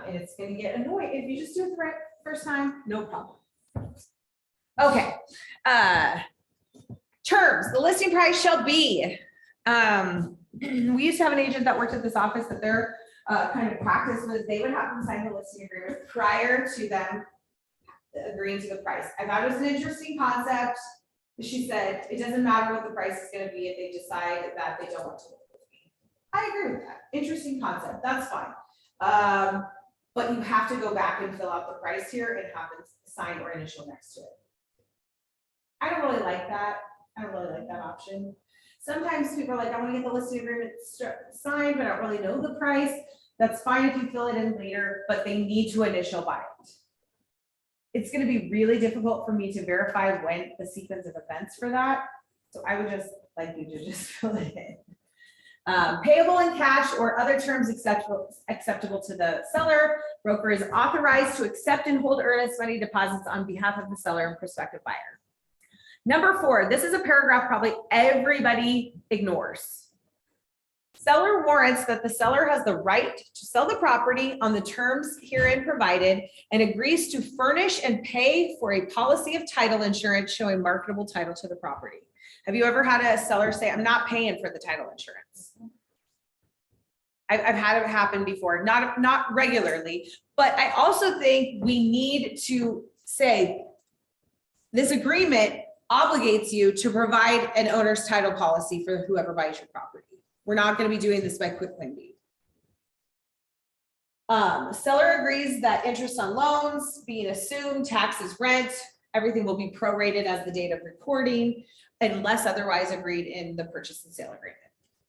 And it's going to get annoying. If you just do it the right first time, no problem. Okay. Terms, the listing price shall be. We used to have an agent that worked at this office that their kind of practice was they would have them sign the listing agreement prior to them agreeing to the price. I thought it was an interesting concept. She said, it doesn't matter what the price is going to be if they decide that they don't want to work with me. I agree with that. Interesting concept. That's fine. But you have to go back and fill out the price here and have them sign or initial next to it. I don't really like that. I don't really like that option. Sometimes people are like, I want to get the listing agreement signed, but I don't really know the price. That's fine if you fill it in later, but they need to initial buy it. It's going to be really difficult for me to verify when the sequence of events for that. So I would just like you to just fill it in. Payable in cash or other terms acceptable to the seller. Broker is authorized to accept and hold earnest money deposits on behalf of the seller and prospective buyer. Number 4, this is a paragraph probably everybody ignores. Seller warrants that the seller has the right to sell the property on the terms herein provided and agrees to furnish and pay for a policy of title insurance showing marketable title to the property. Have you ever had a seller say, I'm not paying for the title insurance? I've had it happen before, not regularly, but I also think we need to say this agreement obligates you to provide an owner's title policy for whoever buys your property. We're not going to be doing this by quick claim deed. Seller agrees that interest on loans being assumed, taxes, rent, everything will be prorated as the date of recording unless otherwise agreed in the purchase and sale agreement.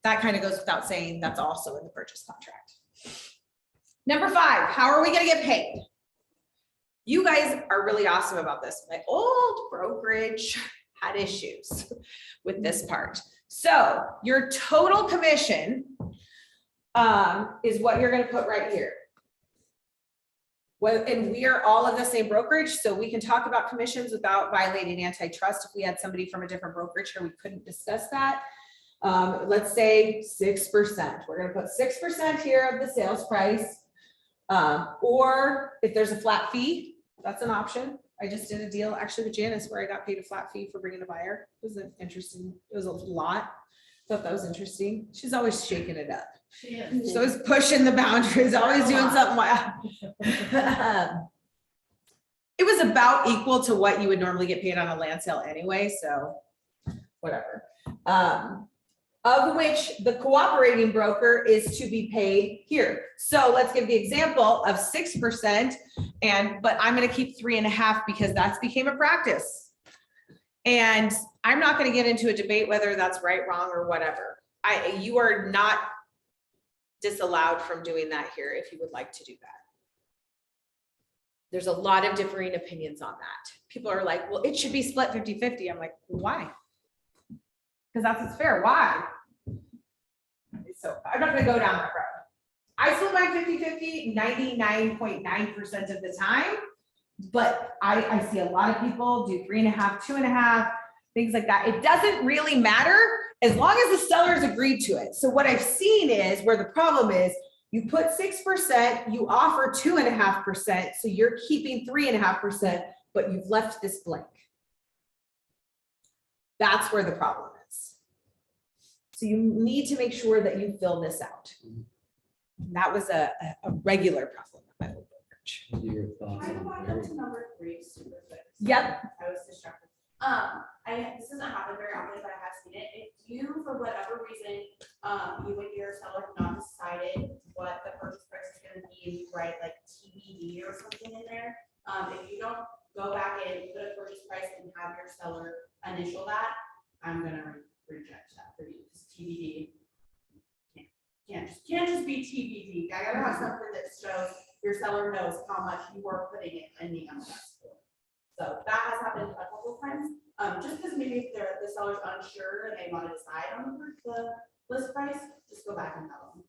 That kind of goes without saying, that's also in the purchase contract. Number 5, how are we going to get paid? You guys are really awesome about this. My old brokerage had issues with this part. So your total commission is what you're going to put right here. Well, and we are all of the same brokerage, so we can talk about commissions without violating antitrust. If we had somebody from a different brokerage here, we couldn't discuss that. Let's say 6%. We're going to put 6% here of the sales price. Or if there's a flat fee, that's an option. I just did a deal actually with Janice where I got paid a flat fee for bringing a buyer. It was an interesting, it was a lot. Thought that was interesting. She's always shaking it up. She's always pushing the boundaries, always doing something wild. It was about equal to what you would normally get paid on a land sale anyway, so whatever. Of which the cooperating broker is to be paid here. So let's give the example of 6%, but I'm going to keep 3.5 because that's became a practice. And I'm not going to get into a debate whether that's right, wrong, or whatever. You are not disallowed from doing that here if you would like to do that. There's a lot of differing opinions on that. People are like, well, it should be split 50-50. I'm like, why? Because that's what's fair. Why? So I'm not going to go down that road. I split my 50-50 99.9% of the time, but I see a lot of people do 3.5, 2.5, things like that. It doesn't really matter as long as the sellers agreed to it. So what I've seen is where the problem is, you put 6%, you offer 2.5%, so you're keeping 3.5%, but you've left this blank. That's where the problem is. So you need to make sure that you fill this out. That was a regular problem with my old brokerage. What are your thoughts Can I go on back up to variable? number 3 super quick? Yep. I was distracted. This doesn't happen very often, but I have seen it. If you, for whatever reason, you and your seller have not decided what the purchase price is gonna be, and you write like TBD or something in there, if you don't go back and put a purchase price and have your seller initial that, I'm gonna reject that for you, because TBD can't just be TBD. I gotta have something that shows your seller knows how much you are putting it in the MLS for. So that has happened a couple of times. Just because maybe the seller's unsure and they want to decide on the list price, just go back and tell them.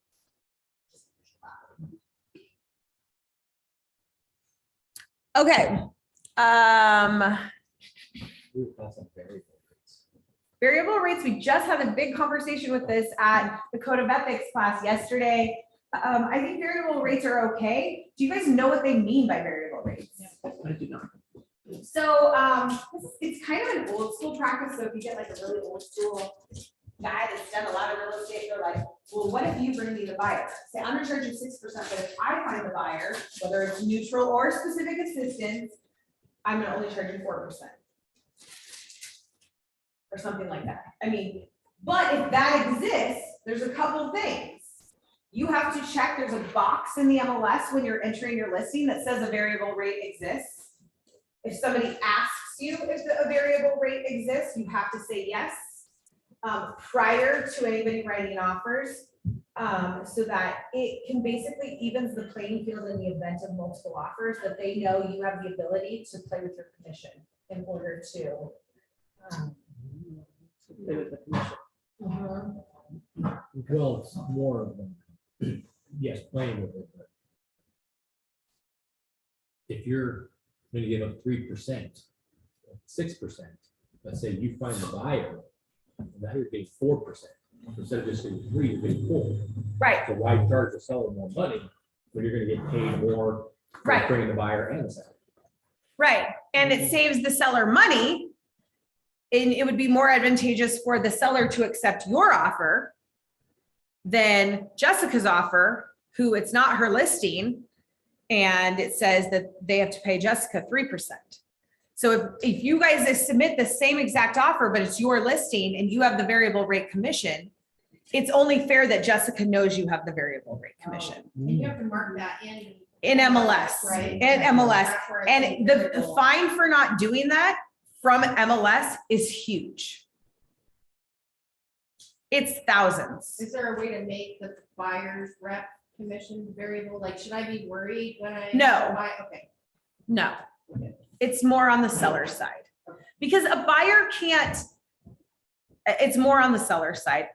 Just push it back. Okay. Your thoughts on variable rates? Variable rates, we just had a big conversation with this at the Code of Ethics class yesterday. I think variable rates are okay. Do you guys know what they mean by variable rates? I do not. So it's kind of an old school practice. So if you get like a really old school guy that's done a lot of real estate, they're like, well, what if you bring me the buyer? Say, I'm gonna charge you 6%, but if I find the buyer, whether it's neutral or specific assistance, I'm gonna only charge you 4%. Or something like that. I mean, but if that exists, there's a couple things. You have to check, there's a box in the MLS when you're entering your listing that says a variable rate exists. If somebody asks you if a variable rate exists, you have to say yes prior to anybody writing offers, so that it can basically evens the playing field in the event of multiple offers, that they know you have the ability to play with your commission in order to play with the commission. Well, it's more of a, yes, playing with it, but if you're going to give up 3%, 6%, let's say you find the buyer, now you're getting 4%. Instead of just getting 3, you're getting 4. Right, So why charge the seller more money when you're going to get paid more for Right. bringing the buyer and the seller? right. And it saves the seller money. And it would be more advantageous for the seller to accept your offer than Jessica's offer, who it's not her listing. And it says that they have to pay Jessica 3%. So if you guys submit the same exact offer, but it's your listing and you have the variable rate commission, it's only fair that Jessica knows you have the variable rate commission And you have to mark that in. in MLS, Right. in MLS. That's where it's And the variable. fine for not doing that from MLS is huge. It's thousands. Is there a way to make the buyer's rep commission variable? Like, should I be worried when I? No. Okay. No, it's more on the seller side. Because a buyer can't, it's more on the seller side.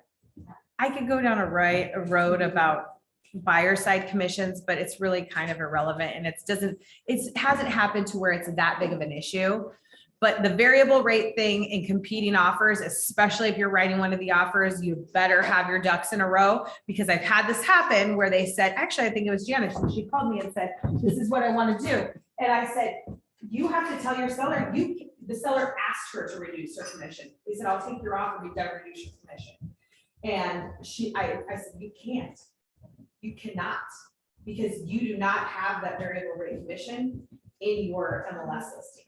I could go down a road about buyer side commissions, but it's really kind of irrelevant and it hasn't happened to where it's that big of an issue. But the variable rate thing in competing offers, especially if you're writing one of the offers, you better have your ducks in a row, because I've had this happen where they said, actually, I think it was Janice, and she called me and said, this is what I want to do. And I said, you have to tell your seller, the seller asked her to reduce her commission. They said, I'll take your offer, but you gotta reduce your commission. And I said, you cannot, because you do not have that variable rate commission in your MLS listing.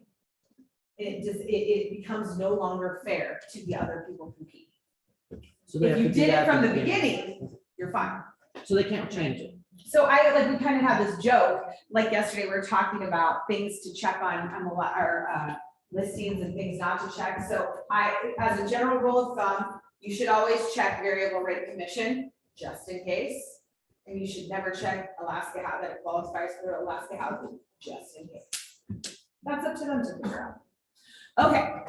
It becomes no longer fair to the other people competing. So they If have you to do did it that from at the beginning, you're fine. So they can't change it. So we kind of have this joke, like yesterday, we were talking about things to check on MLS or listings and things not to check. So as a general rule of thumb, you should always check variable rate commission, just in case. And you should never check Alaska House, that it qualifies for Alaska housing, just in case. That's up to them to figure out. Okay,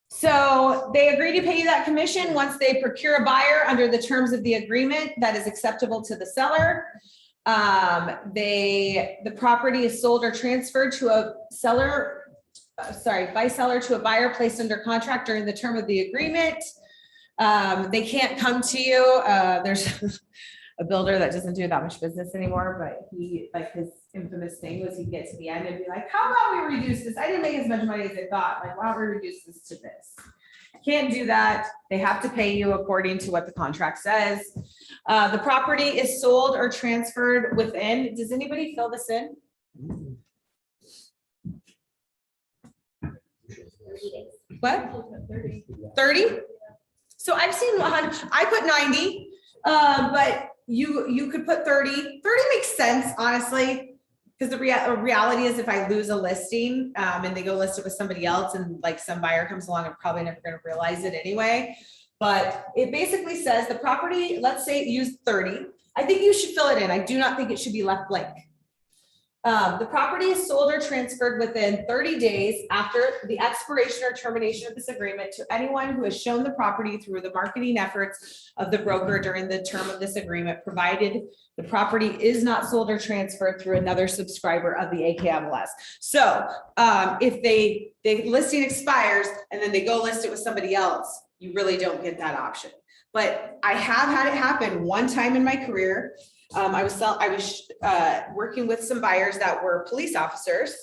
so they agree to pay you that commission once they procure a buyer under the terms of the agreement that is acceptable to the seller. The property is sold or transferred to a seller, by seller to a buyer placed under contract during the term of the agreement. They can't come to you. There's a builder that doesn't do that much business anymore, but his infamous thing was he'd get to the end and be like, how about we reduce this? I didn't make as much money as I thought. Like, why don't we reduce this to this? Can't do that. They have to pay you according to what the contract says. The property is sold or transferred within. Does anybody fill this in? 30 days. What? 30? So I've seen 100, I put 90, but you could put 30. 30 makes sense, honestly. Because the reality is if I lose a listing and they go list it with somebody else and like some buyer comes along, I'm probably never going to realize it anyway. But it basically says the property, let's say it used 30. I think you should fill it in. I do not think it should be left blank. The property is sold or transferred within 30 days after the expiration or termination of this agreement to anyone who has shown the property through the marketing efforts of the broker during the term of this agreement, provided the property is not sold or transferred through another subscriber of the AKMLS. So if the listing expires and then they go list it with somebody else, you really don't get that option. But I have had it happen one time in my career. I was working with some buyers that were police officers,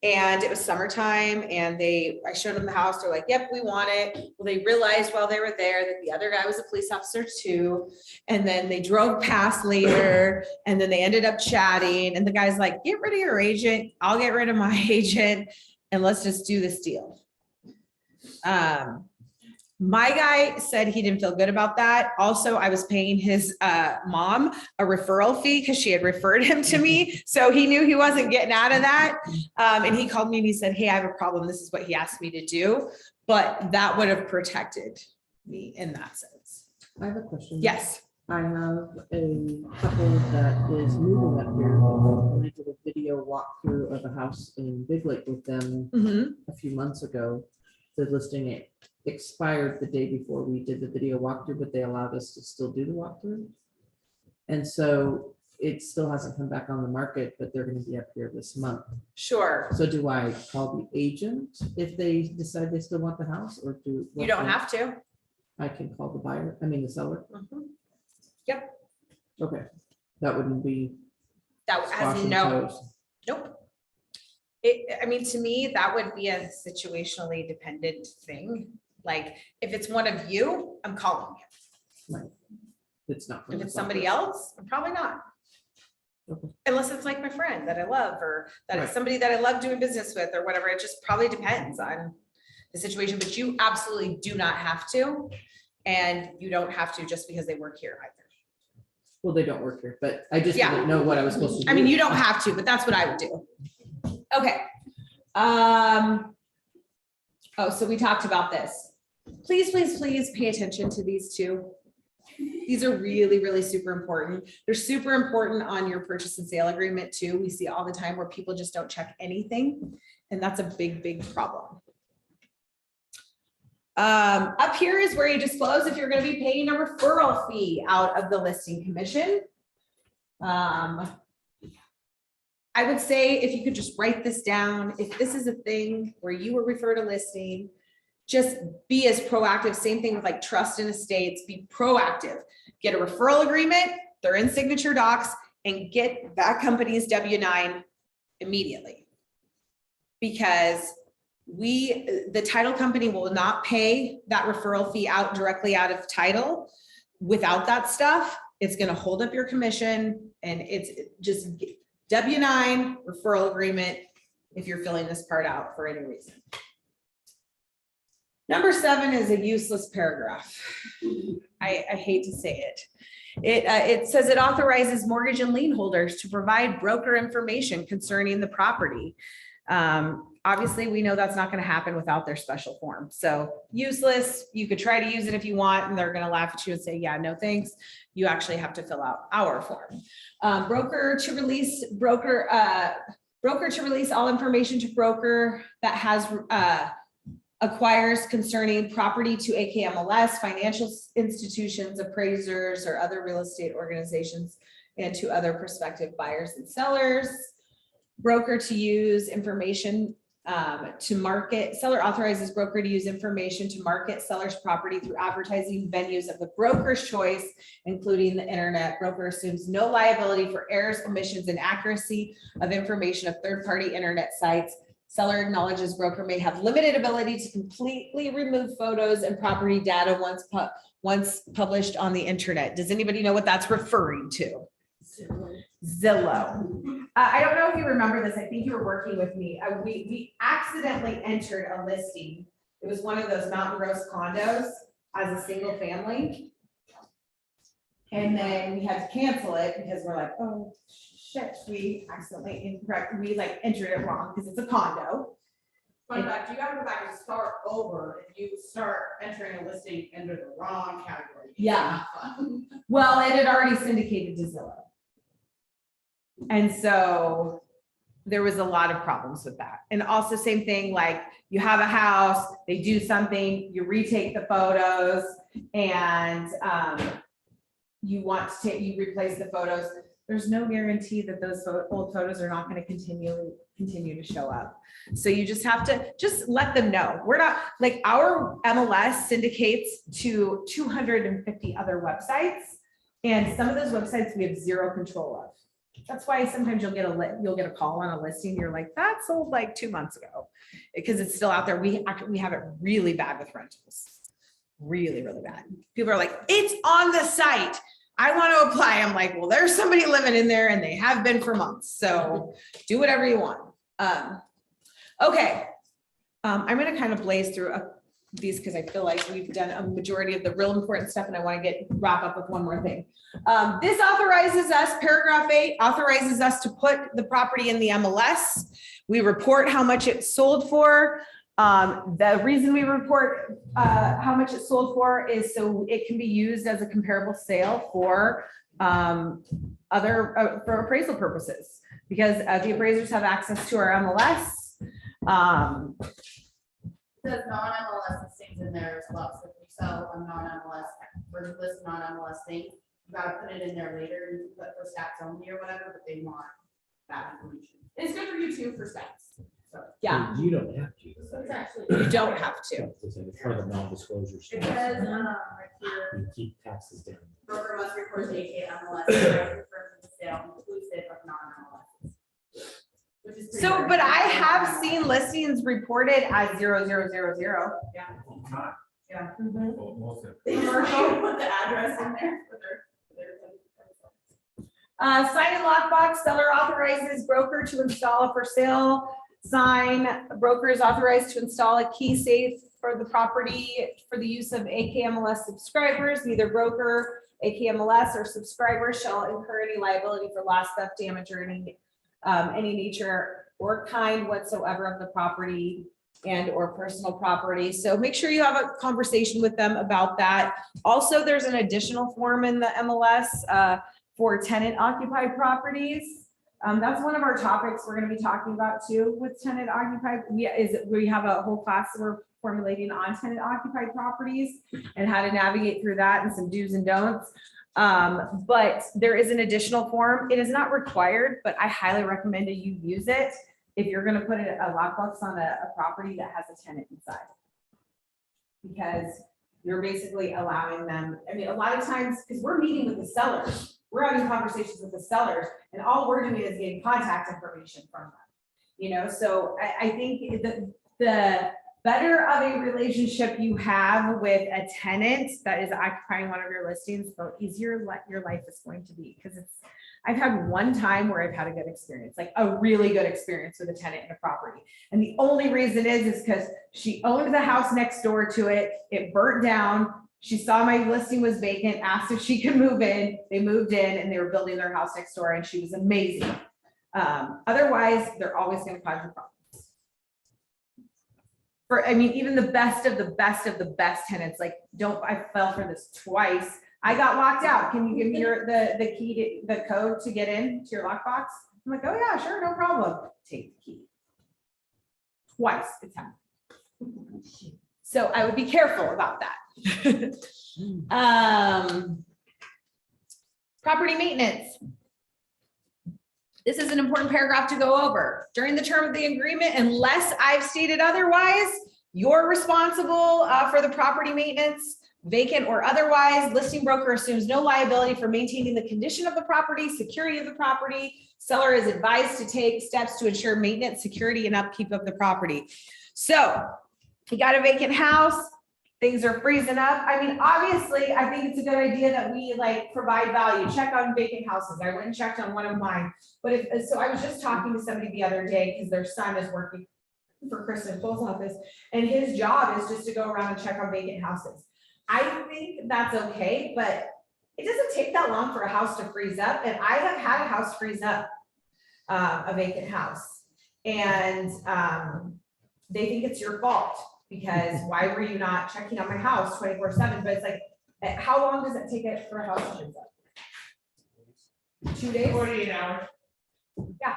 and it was summertime, and I showed them the house. They're like, yep, we want it. Well, they realized while they were there that the other guy was a police officer too. And then they drove past later, and then they ended up chatting, and the guy's like, get rid of your agent. I'll get rid of my agent, and let's just do this deal. My guy said he didn't feel good about that. Also, I was paying his mom a referral fee because she had referred him to me. So he knew he wasn't getting out of that. And he called me and he said, hey, I have a problem. This is what he asked me to do. But that would have protected me in that sense. I have a question. Yes. I have a couple that is moving up here. And I did a video walkthrough of a house in Big Lake with them a few months ago. The listing expired the day before we did the video walkthrough, but they allowed us to still do the walkthrough. And so it still hasn't come back on the market, but they're going to be up here this month. Sure. So do I call the agent if they decide they still want the house, or do You don't have to. I can call the buyer, the seller? Yep. Okay, that wouldn't be That has squashing no, toes. nope. I mean, to me, that would be a situationally dependent thing. Like if it's one of you, I'm calling you. It's not. for If the it's somebody seller. else, I'm probably not. Unless it's like my friend that I love, or that it's Right. somebody that I love doing business with, or whatever. It just probably depends on the situation, but you absolutely do not have to. And you don't have to just because they work here either. Well, they don't work here, but I just Yeah. didn't know what I was supposed to do. I mean, you don't have to, but that's what I would do. Okay. Oh, so we talked about this. Please, please, please pay attention to these two. These are really, really super important. They're super important on your purchase and sale agreement too. We see all the time where people just don't check anything, and that's a big, big problem. Up here is where you disclose if you're going to be paying a referral fee out of the listing commission. I would say if you could just write this down, if this is a thing where you were referred a listing, just be as proactive. Same thing with like trust and estates, be proactive. Get a referral agreement, they're in signature docs, and get that company's W-9 immediately. Because the title company will not pay that referral fee out directly out of title. Without that stuff, it's gonna hold up your commission, and it's just W-9 referral agreement if you're filling this part out for any reason. Number 7 is a useless paragraph. I hate to say it. It says it authorizes mortgage and lien holders to provide broker information concerning the property. Obviously, we know that's not going to happen without their special form. So useless. You could try to use it if you want, and they're going to laugh at you and say, yeah, no thanks. You actually have to fill out our form. Broker to release all information to broker that has acquires concerning property to AKMLS, financial institutions, appraisers, or other real estate organizations, and to other prospective buyers and sellers. Broker to use information to market. Seller authorizes broker to use information to market seller's property through advertising venues of the broker's choice, including the internet. Broker assumes no liability for errors, omissions, and accuracy of information of third-party internet sites. Seller acknowledges broker may have limited ability to completely remove photos and property data once published on the internet. Does anybody know what that's referring to? Zillow. I don't know if you remember this. I think you were working with me. We accidentally entered a listing. It was one of those Mountain Groves condos as a single family. And then we had to cancel it because we're like, oh shit, we accidentally we like entered it wrong because it's a condo. Fun fact, you gotta go back and start over if you start entering a listing under the wrong category. Yeah. It's not fun. Well, it had already syndicated to Zillow. And so there was a lot of problems with that. And also same thing, like you have a house, they do something, you retake the photos, and you want to you replace the photos. There's no guarantee that those old photos are not going to continue to show up. So you just have to just let them know. We're not like our MLS syndicates to 250 other websites, and some of those websites we have zero control of. That's why sometimes you'll get a call on a listing. You're like, that sold like 2 months ago, because it's still out there. We have it really bad with rentals, really, really bad. People are like, it's on the site, I want to apply. I'm like, well, there's somebody living in there and they have been for months. So do whatever you want. Okay. I'm going to kind of blaze through these because I feel like we've done a majority of the real important stuff, and I want to wrap up with one more thing. This authorizes us, paragraph 8 authorizes us to put the property in the MLS. We report how much it sold for. The reason we report how much it sold for is so it can be used as a comparable sale for for appraisal purposes, because the appraisers have access to our MLS. There's non-MLS listings in there as well, so if you sell a non-MLS, or list non-MLS thing, you gotta put it in there later, you can put for stats only or whatever, but they want that information. And it's good for you too for stats, so. Yeah, You don't have to. So it's actually. you don't have to. It's part of the non-disclosure. It says, right here, You keep taxes down. broker must report to AKMLS, refer to the sale inclusive of non-MLS. Which is pretty So, rare. but I have seen listings reported as 0000. Yeah. Not, Yeah. well, most of They it. commercial, put the address in there for their. Sign and lockbox, seller authorizes broker to install a for sale sign. Broker is authorized to install a key safe for the property for the use of AKMLS subscribers. Neither broker, AKMLS, or subscriber shall incur any liability for loss, theft, damage, or any nature or kind whatsoever of the property and or personal property. So make sure you have a conversation with them about that. Also, there's an additional form in the MLS for tenant occupied properties. That's one of our topics we're going to be talking about too with tenant occupied. We have a whole class that we're formulating on tenant occupied properties and how to navigate through that and some do's and don'ts. But there is an additional form. It is not required, but I highly recommend that you use it if you're going to put a lockbox on a property that has a tenant inside. Because you're basically allowing them, I mean, a lot of times, because we're meeting with the sellers, we're having conversations with the sellers, and all we're doing is getting contact information from them. You know, so I think the better of a relationship you have with a tenant that is occupying one of your listings, the easier your life is going to be. Because I've had one time where I've had a good experience, like a really good experience with a tenant in a property. And the only reason is because she owned the house next door to it. It burnt down. She saw my listing was vacant, asked if she could move in. They moved in and they were building their house next door, and she was amazing. Otherwise, they're always going to cause you problems. I mean, even the best of the best of the best tenants, like I fell for this twice. I got locked out. Can you give me the key, the code to get in to your lockbox? I'm like, oh yeah, sure, no problem. Take the key. Twice it's happened. So I would be careful about that. Property maintenance. This is an important paragraph to go over. During the term of the agreement, unless I've stated otherwise, you're responsible for the property maintenance, vacant or otherwise. Listing broker assumes no liability for maintaining the condition of the property, security of the property. Seller is advised to take steps to ensure maintenance, security, and upkeep of the property. So you got a vacant house, things are freezing up. I mean, obviously, I think it's a good idea that we like provide value, check on vacant houses. I went and checked on one of mine, but so I was just talking to somebody the other day because their son is working for Kristen Cole's office, and his job is just to go around and check on vacant houses. I think that's okay, but it doesn't take that long for a house to freeze up. And I have had a house freeze up, a vacant house, and they think it's your fault because why were you not checking on my house 24/7? But it's like, how long does it take it for a house to freeze up? 2 days? 48 hours. Yeah.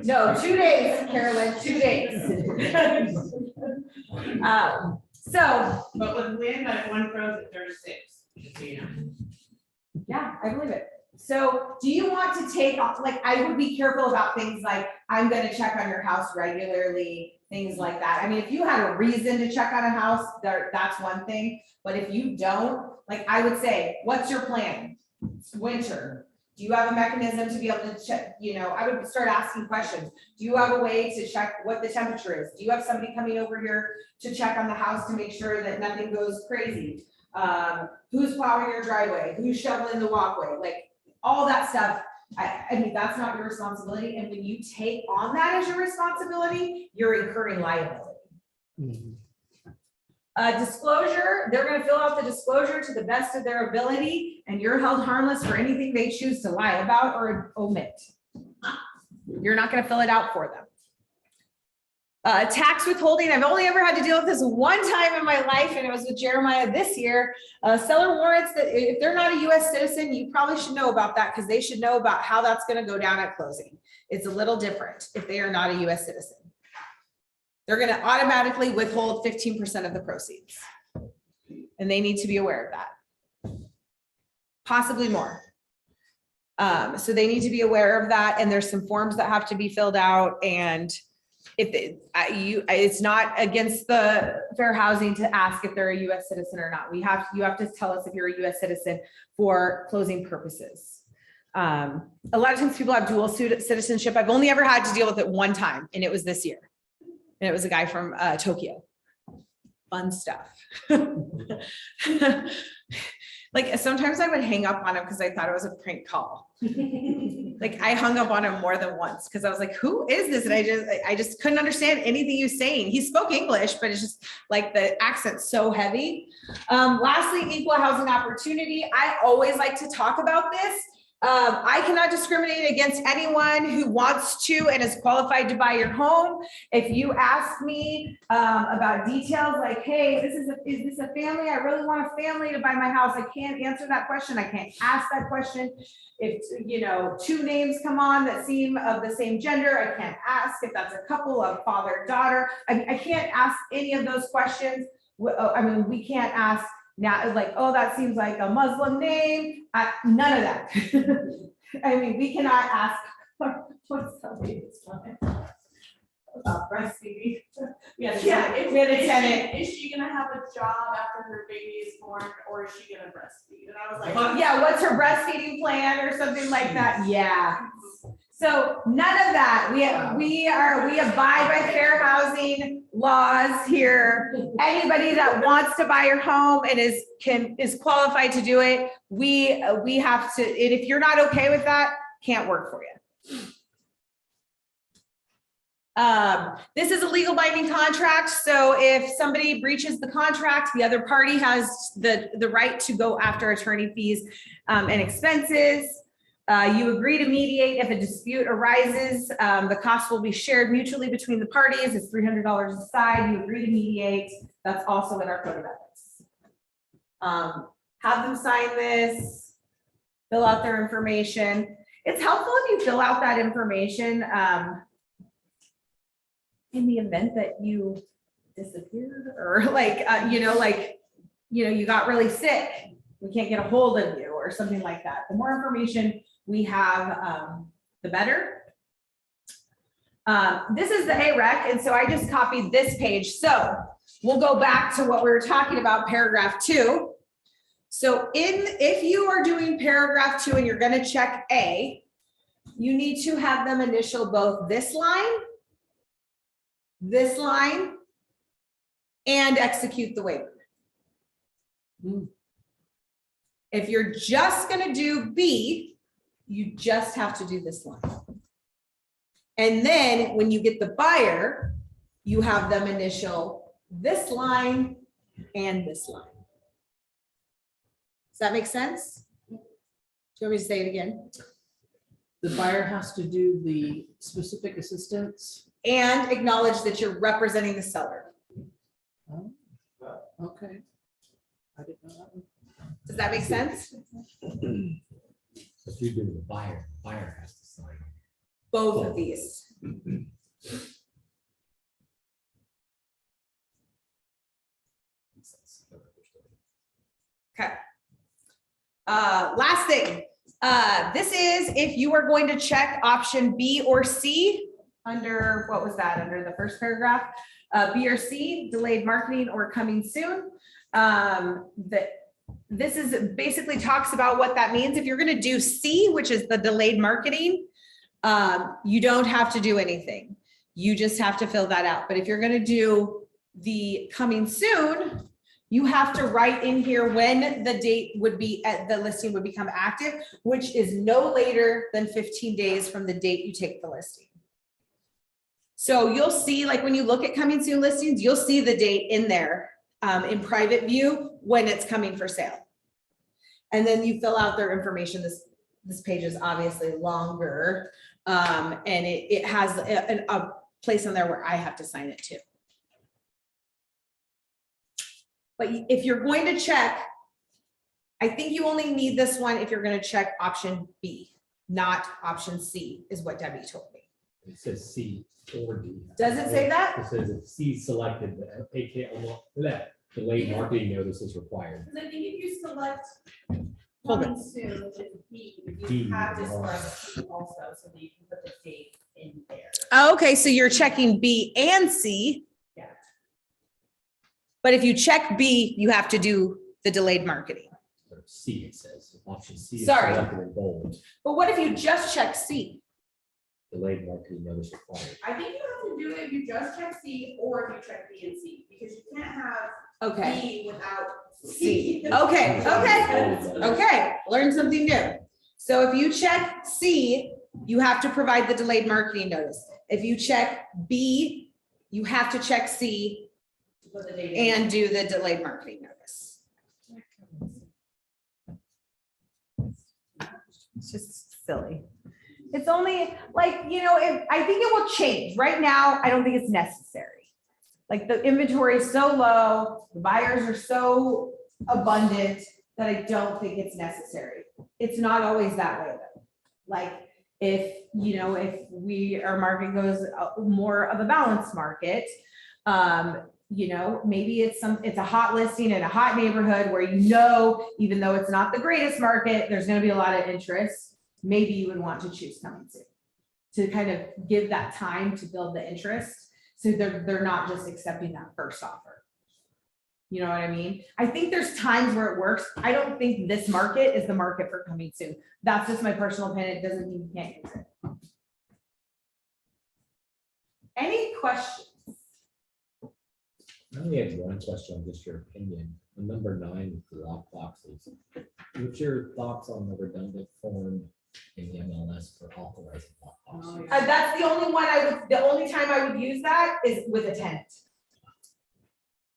No, 2 days, Carolyn, 2 days. But with wind, like one froze at 36, just so you know. Yeah, I believe it. So do you want to take off, like, I would be careful about things like, I'm gonna check on your house regularly, things like that. I mean, if you had a reason to check on a house, that's one thing. But if you don't, like, I would say, what's your plan? It's winter. Do you have a mechanism to be able to check? You know, I would start asking questions. Do you have a way to check what the temperature is? Do you have somebody coming over here to check on the house to make sure that nothing goes crazy? Who's plowing your driveway? Who's shoveling the walkway? Like all that stuff. I mean, that's not your responsibility. And when you take on that as your responsibility, you're incurring liability. Disclosure, they're going to fill out the disclosure to the best of their ability, and you're held harmless for anything they choose to lie about or omit. You're not going to fill it out for them. Tax withholding, I've only ever had to deal with this one time in my life, and it was with Jeremiah this year. Seller warrants that if they're not a US citizen, you probably should know about that because they should know about how that's going to go down at closing. It's a little different if they are not a US citizen. They're going to automatically withhold 15% of the proceeds. And they need to be aware of that. Possibly more. So they need to be aware of that. And there's some forms that have to be filled out. And if it's not against the fair housing to ask if they're a US citizen or not. You have to tell us if you're a US citizen for closing purposes. A lot of times people have dual citizenship. I've only ever had to deal with it one time, and it was this year. And it was a guy from Tokyo. Fun stuff. Like Like sometimes I would hang up on him because I thought it was a prank call. Like I hung up on him more than once because I was like, who is this? And I just couldn't understand anything he was saying. He spoke English, but it's just like the accent's so heavy. Lastly, equal housing opportunity. I always like to talk about this. I cannot discriminate against anyone who wants to and is qualified to buy your home. If you ask me about details like, hey, is this a family? I really want a family to buy my house. I can't answer that question. I can't ask that question. If, you know, two names come on that seem of the same gender, I can't ask if that's a couple of father, daughter. I can't ask any of those questions. I mean, we can't ask now, like, oh, that seems like a Muslim name. None of that. I mean, we cannot ask, what's the latest one? About breastfeeding. We had a tenant. Is she gonna have a job after her baby is born, or is she gonna breastfeed? And I was like, Yeah, what's her breastfeeding plan or something like that? Yeah. So none of that. We abide by fair housing laws here. Anybody that wants to buy your home and is qualified to do it, we have to, and if you're not okay with that, can't work for you. This is a legal binding contract. So if somebody breaches the contract, the other party has the right to go after attorney fees and expenses. You agree to mediate if a dispute arises. The cost will be shared mutually between the parties. It's $300 a side. You agree to mediate. That's also in our code of ethics. Have them sign this, fill out their information. It's helpful if you fill out that information in the event that you disappeared or you got really sick. We can't get a hold of you or something like that. The more information we have, the better. This is the AREC, and so I just copied this page. So we'll go back to what we were talking about, paragraph 2. So if you are doing paragraph 2 and you're going to check A, you need to have them initial both this line, and execute the waiver. If you're just going to do B, you just have to do this line. And then when you get the buyer, you have them initial this line and this line. Does that make sense? Do you want me to say it again? The buyer has to do the specific assistance. And acknowledge that you're representing the seller. Oh, okay. I didn't know that one. Does that make sense? If you're doing the buyer has to sign. Both of these. Okay. Last thing. This is if you are going to check option B or C under, what was that, under the first paragraph? B or C, delayed marketing or coming soon. This is basically talks about what that means. If you're going to do C, which is the delayed marketing, you don't have to do anything. You just have to fill that out. But if you're going to do the coming soon, you have to write in here when the date would be the listing would become active, which is no later than 15 days from the date you take the listing. So you'll see, like when you look at coming soon listings, you'll see the date in there in private view when it's coming for sale. And then you fill out their information. This page is obviously longer, and it has a place on there where I have to sign it too. But if you're going to check, I think you only need this one if you're going to check option B, not option C, is what Debbie told me. It says C or D. Does it say that? It says if C selected, the delayed marketing notice is required. because I think if you select Hold coming soon, which is B, D, you have to yeah. select C also, so that you can put the date in there. Oh, okay, so you're checking B and C. Yeah. But if you check B, you have to do the delayed marketing. Or C, it says, option C is Sorry. selected in bold, But what if you just check C? delayed marketing notice required. I think you have to do it if you just check C or if you check B and C, because you can't have Okay. B without C. C. Okay, learn something new. So if you check C, you have to provide the delayed marketing notice. If you check B, you have to check C Put the date in. and do the delayed marketing notice. It's just silly. It's only like, if, I think it will change. Right now, I don't think it's necessary. Like the inventory is so low, the buyers are so abundant that I don't think it's necessary. It's not always that way though. Like if our market goes more of a balanced market, maybe it's a hot listing in a hot neighborhood where even though it's not the greatest market, there's gonna be a lot of interest. Maybe you would want to choose coming soon to kind of give that time to build the interest. So they're not just accepting that first offer. You know what I mean? I think there's times where it works. I don't think this market is the market for coming soon. That's just my personal opinion. It doesn't mean you can't use it. Any questions? I only have one question, just your opinion. On number 9 with the lock boxes. What's your thoughts on the redundant form in the MLS for authorizing lock boxes? That's the only time I would use that is with a tenant.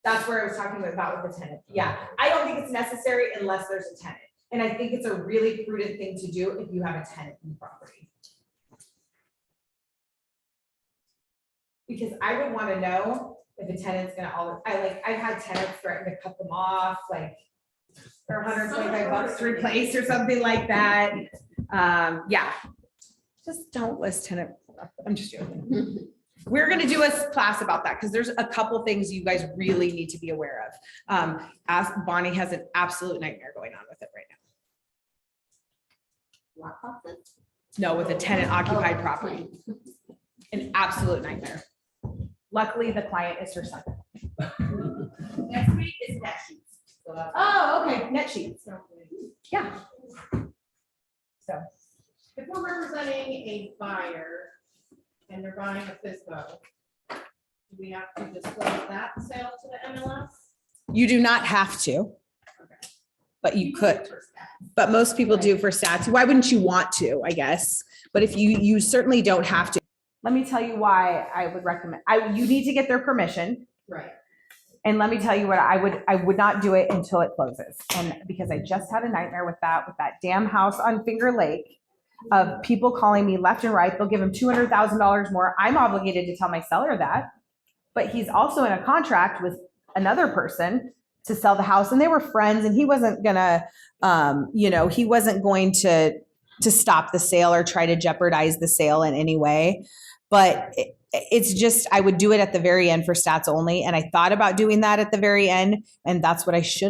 That's where I was talking about with the tenant. Yeah, I don't think it's necessary unless there's a tenant. And I think it's a really prudent thing to do if you have a tenant in the property. Because I would want to know if a tenant's gonna I've had tenants threaten to cut them off, like for $125 to replace or something like that. Yeah. Just don't list tenant. I'm just joking. We're gonna do a class about that because there's a couple things you guys really need to be aware of. Bonnie has an absolute nightmare going on with it right now. Lock boxes? No, with a tenant occupied property. An absolute nightmare. Luckily, the client is her son. Next week is net sheets. So that's- Oh, okay, net sheets. Yeah. So, If we're representing a buyer and they're buying a FISBO, do we have to disclose that sale to the MLS? you do not have to, but you could. But most people do for stats. Why wouldn't you want to, I guess? But if you certainly don't have to. Let me tell you why I would recommend, you need to get their permission. Right. And let me tell you what, I would not do it until it closes. And because I just had a nightmare with that damn house on Finger Lake of people calling me left and right. They'll give him $200,000 more. I'm obligated to tell my seller that, but he's also in a contract with another person to sell the house, and they were friends, and he wasn't gonna, he wasn't going to stop the sale or try to jeopardize the sale in any way. But it's just, I would do it at the very end for stats only. And I thought about doing that at the very end, and that's what I should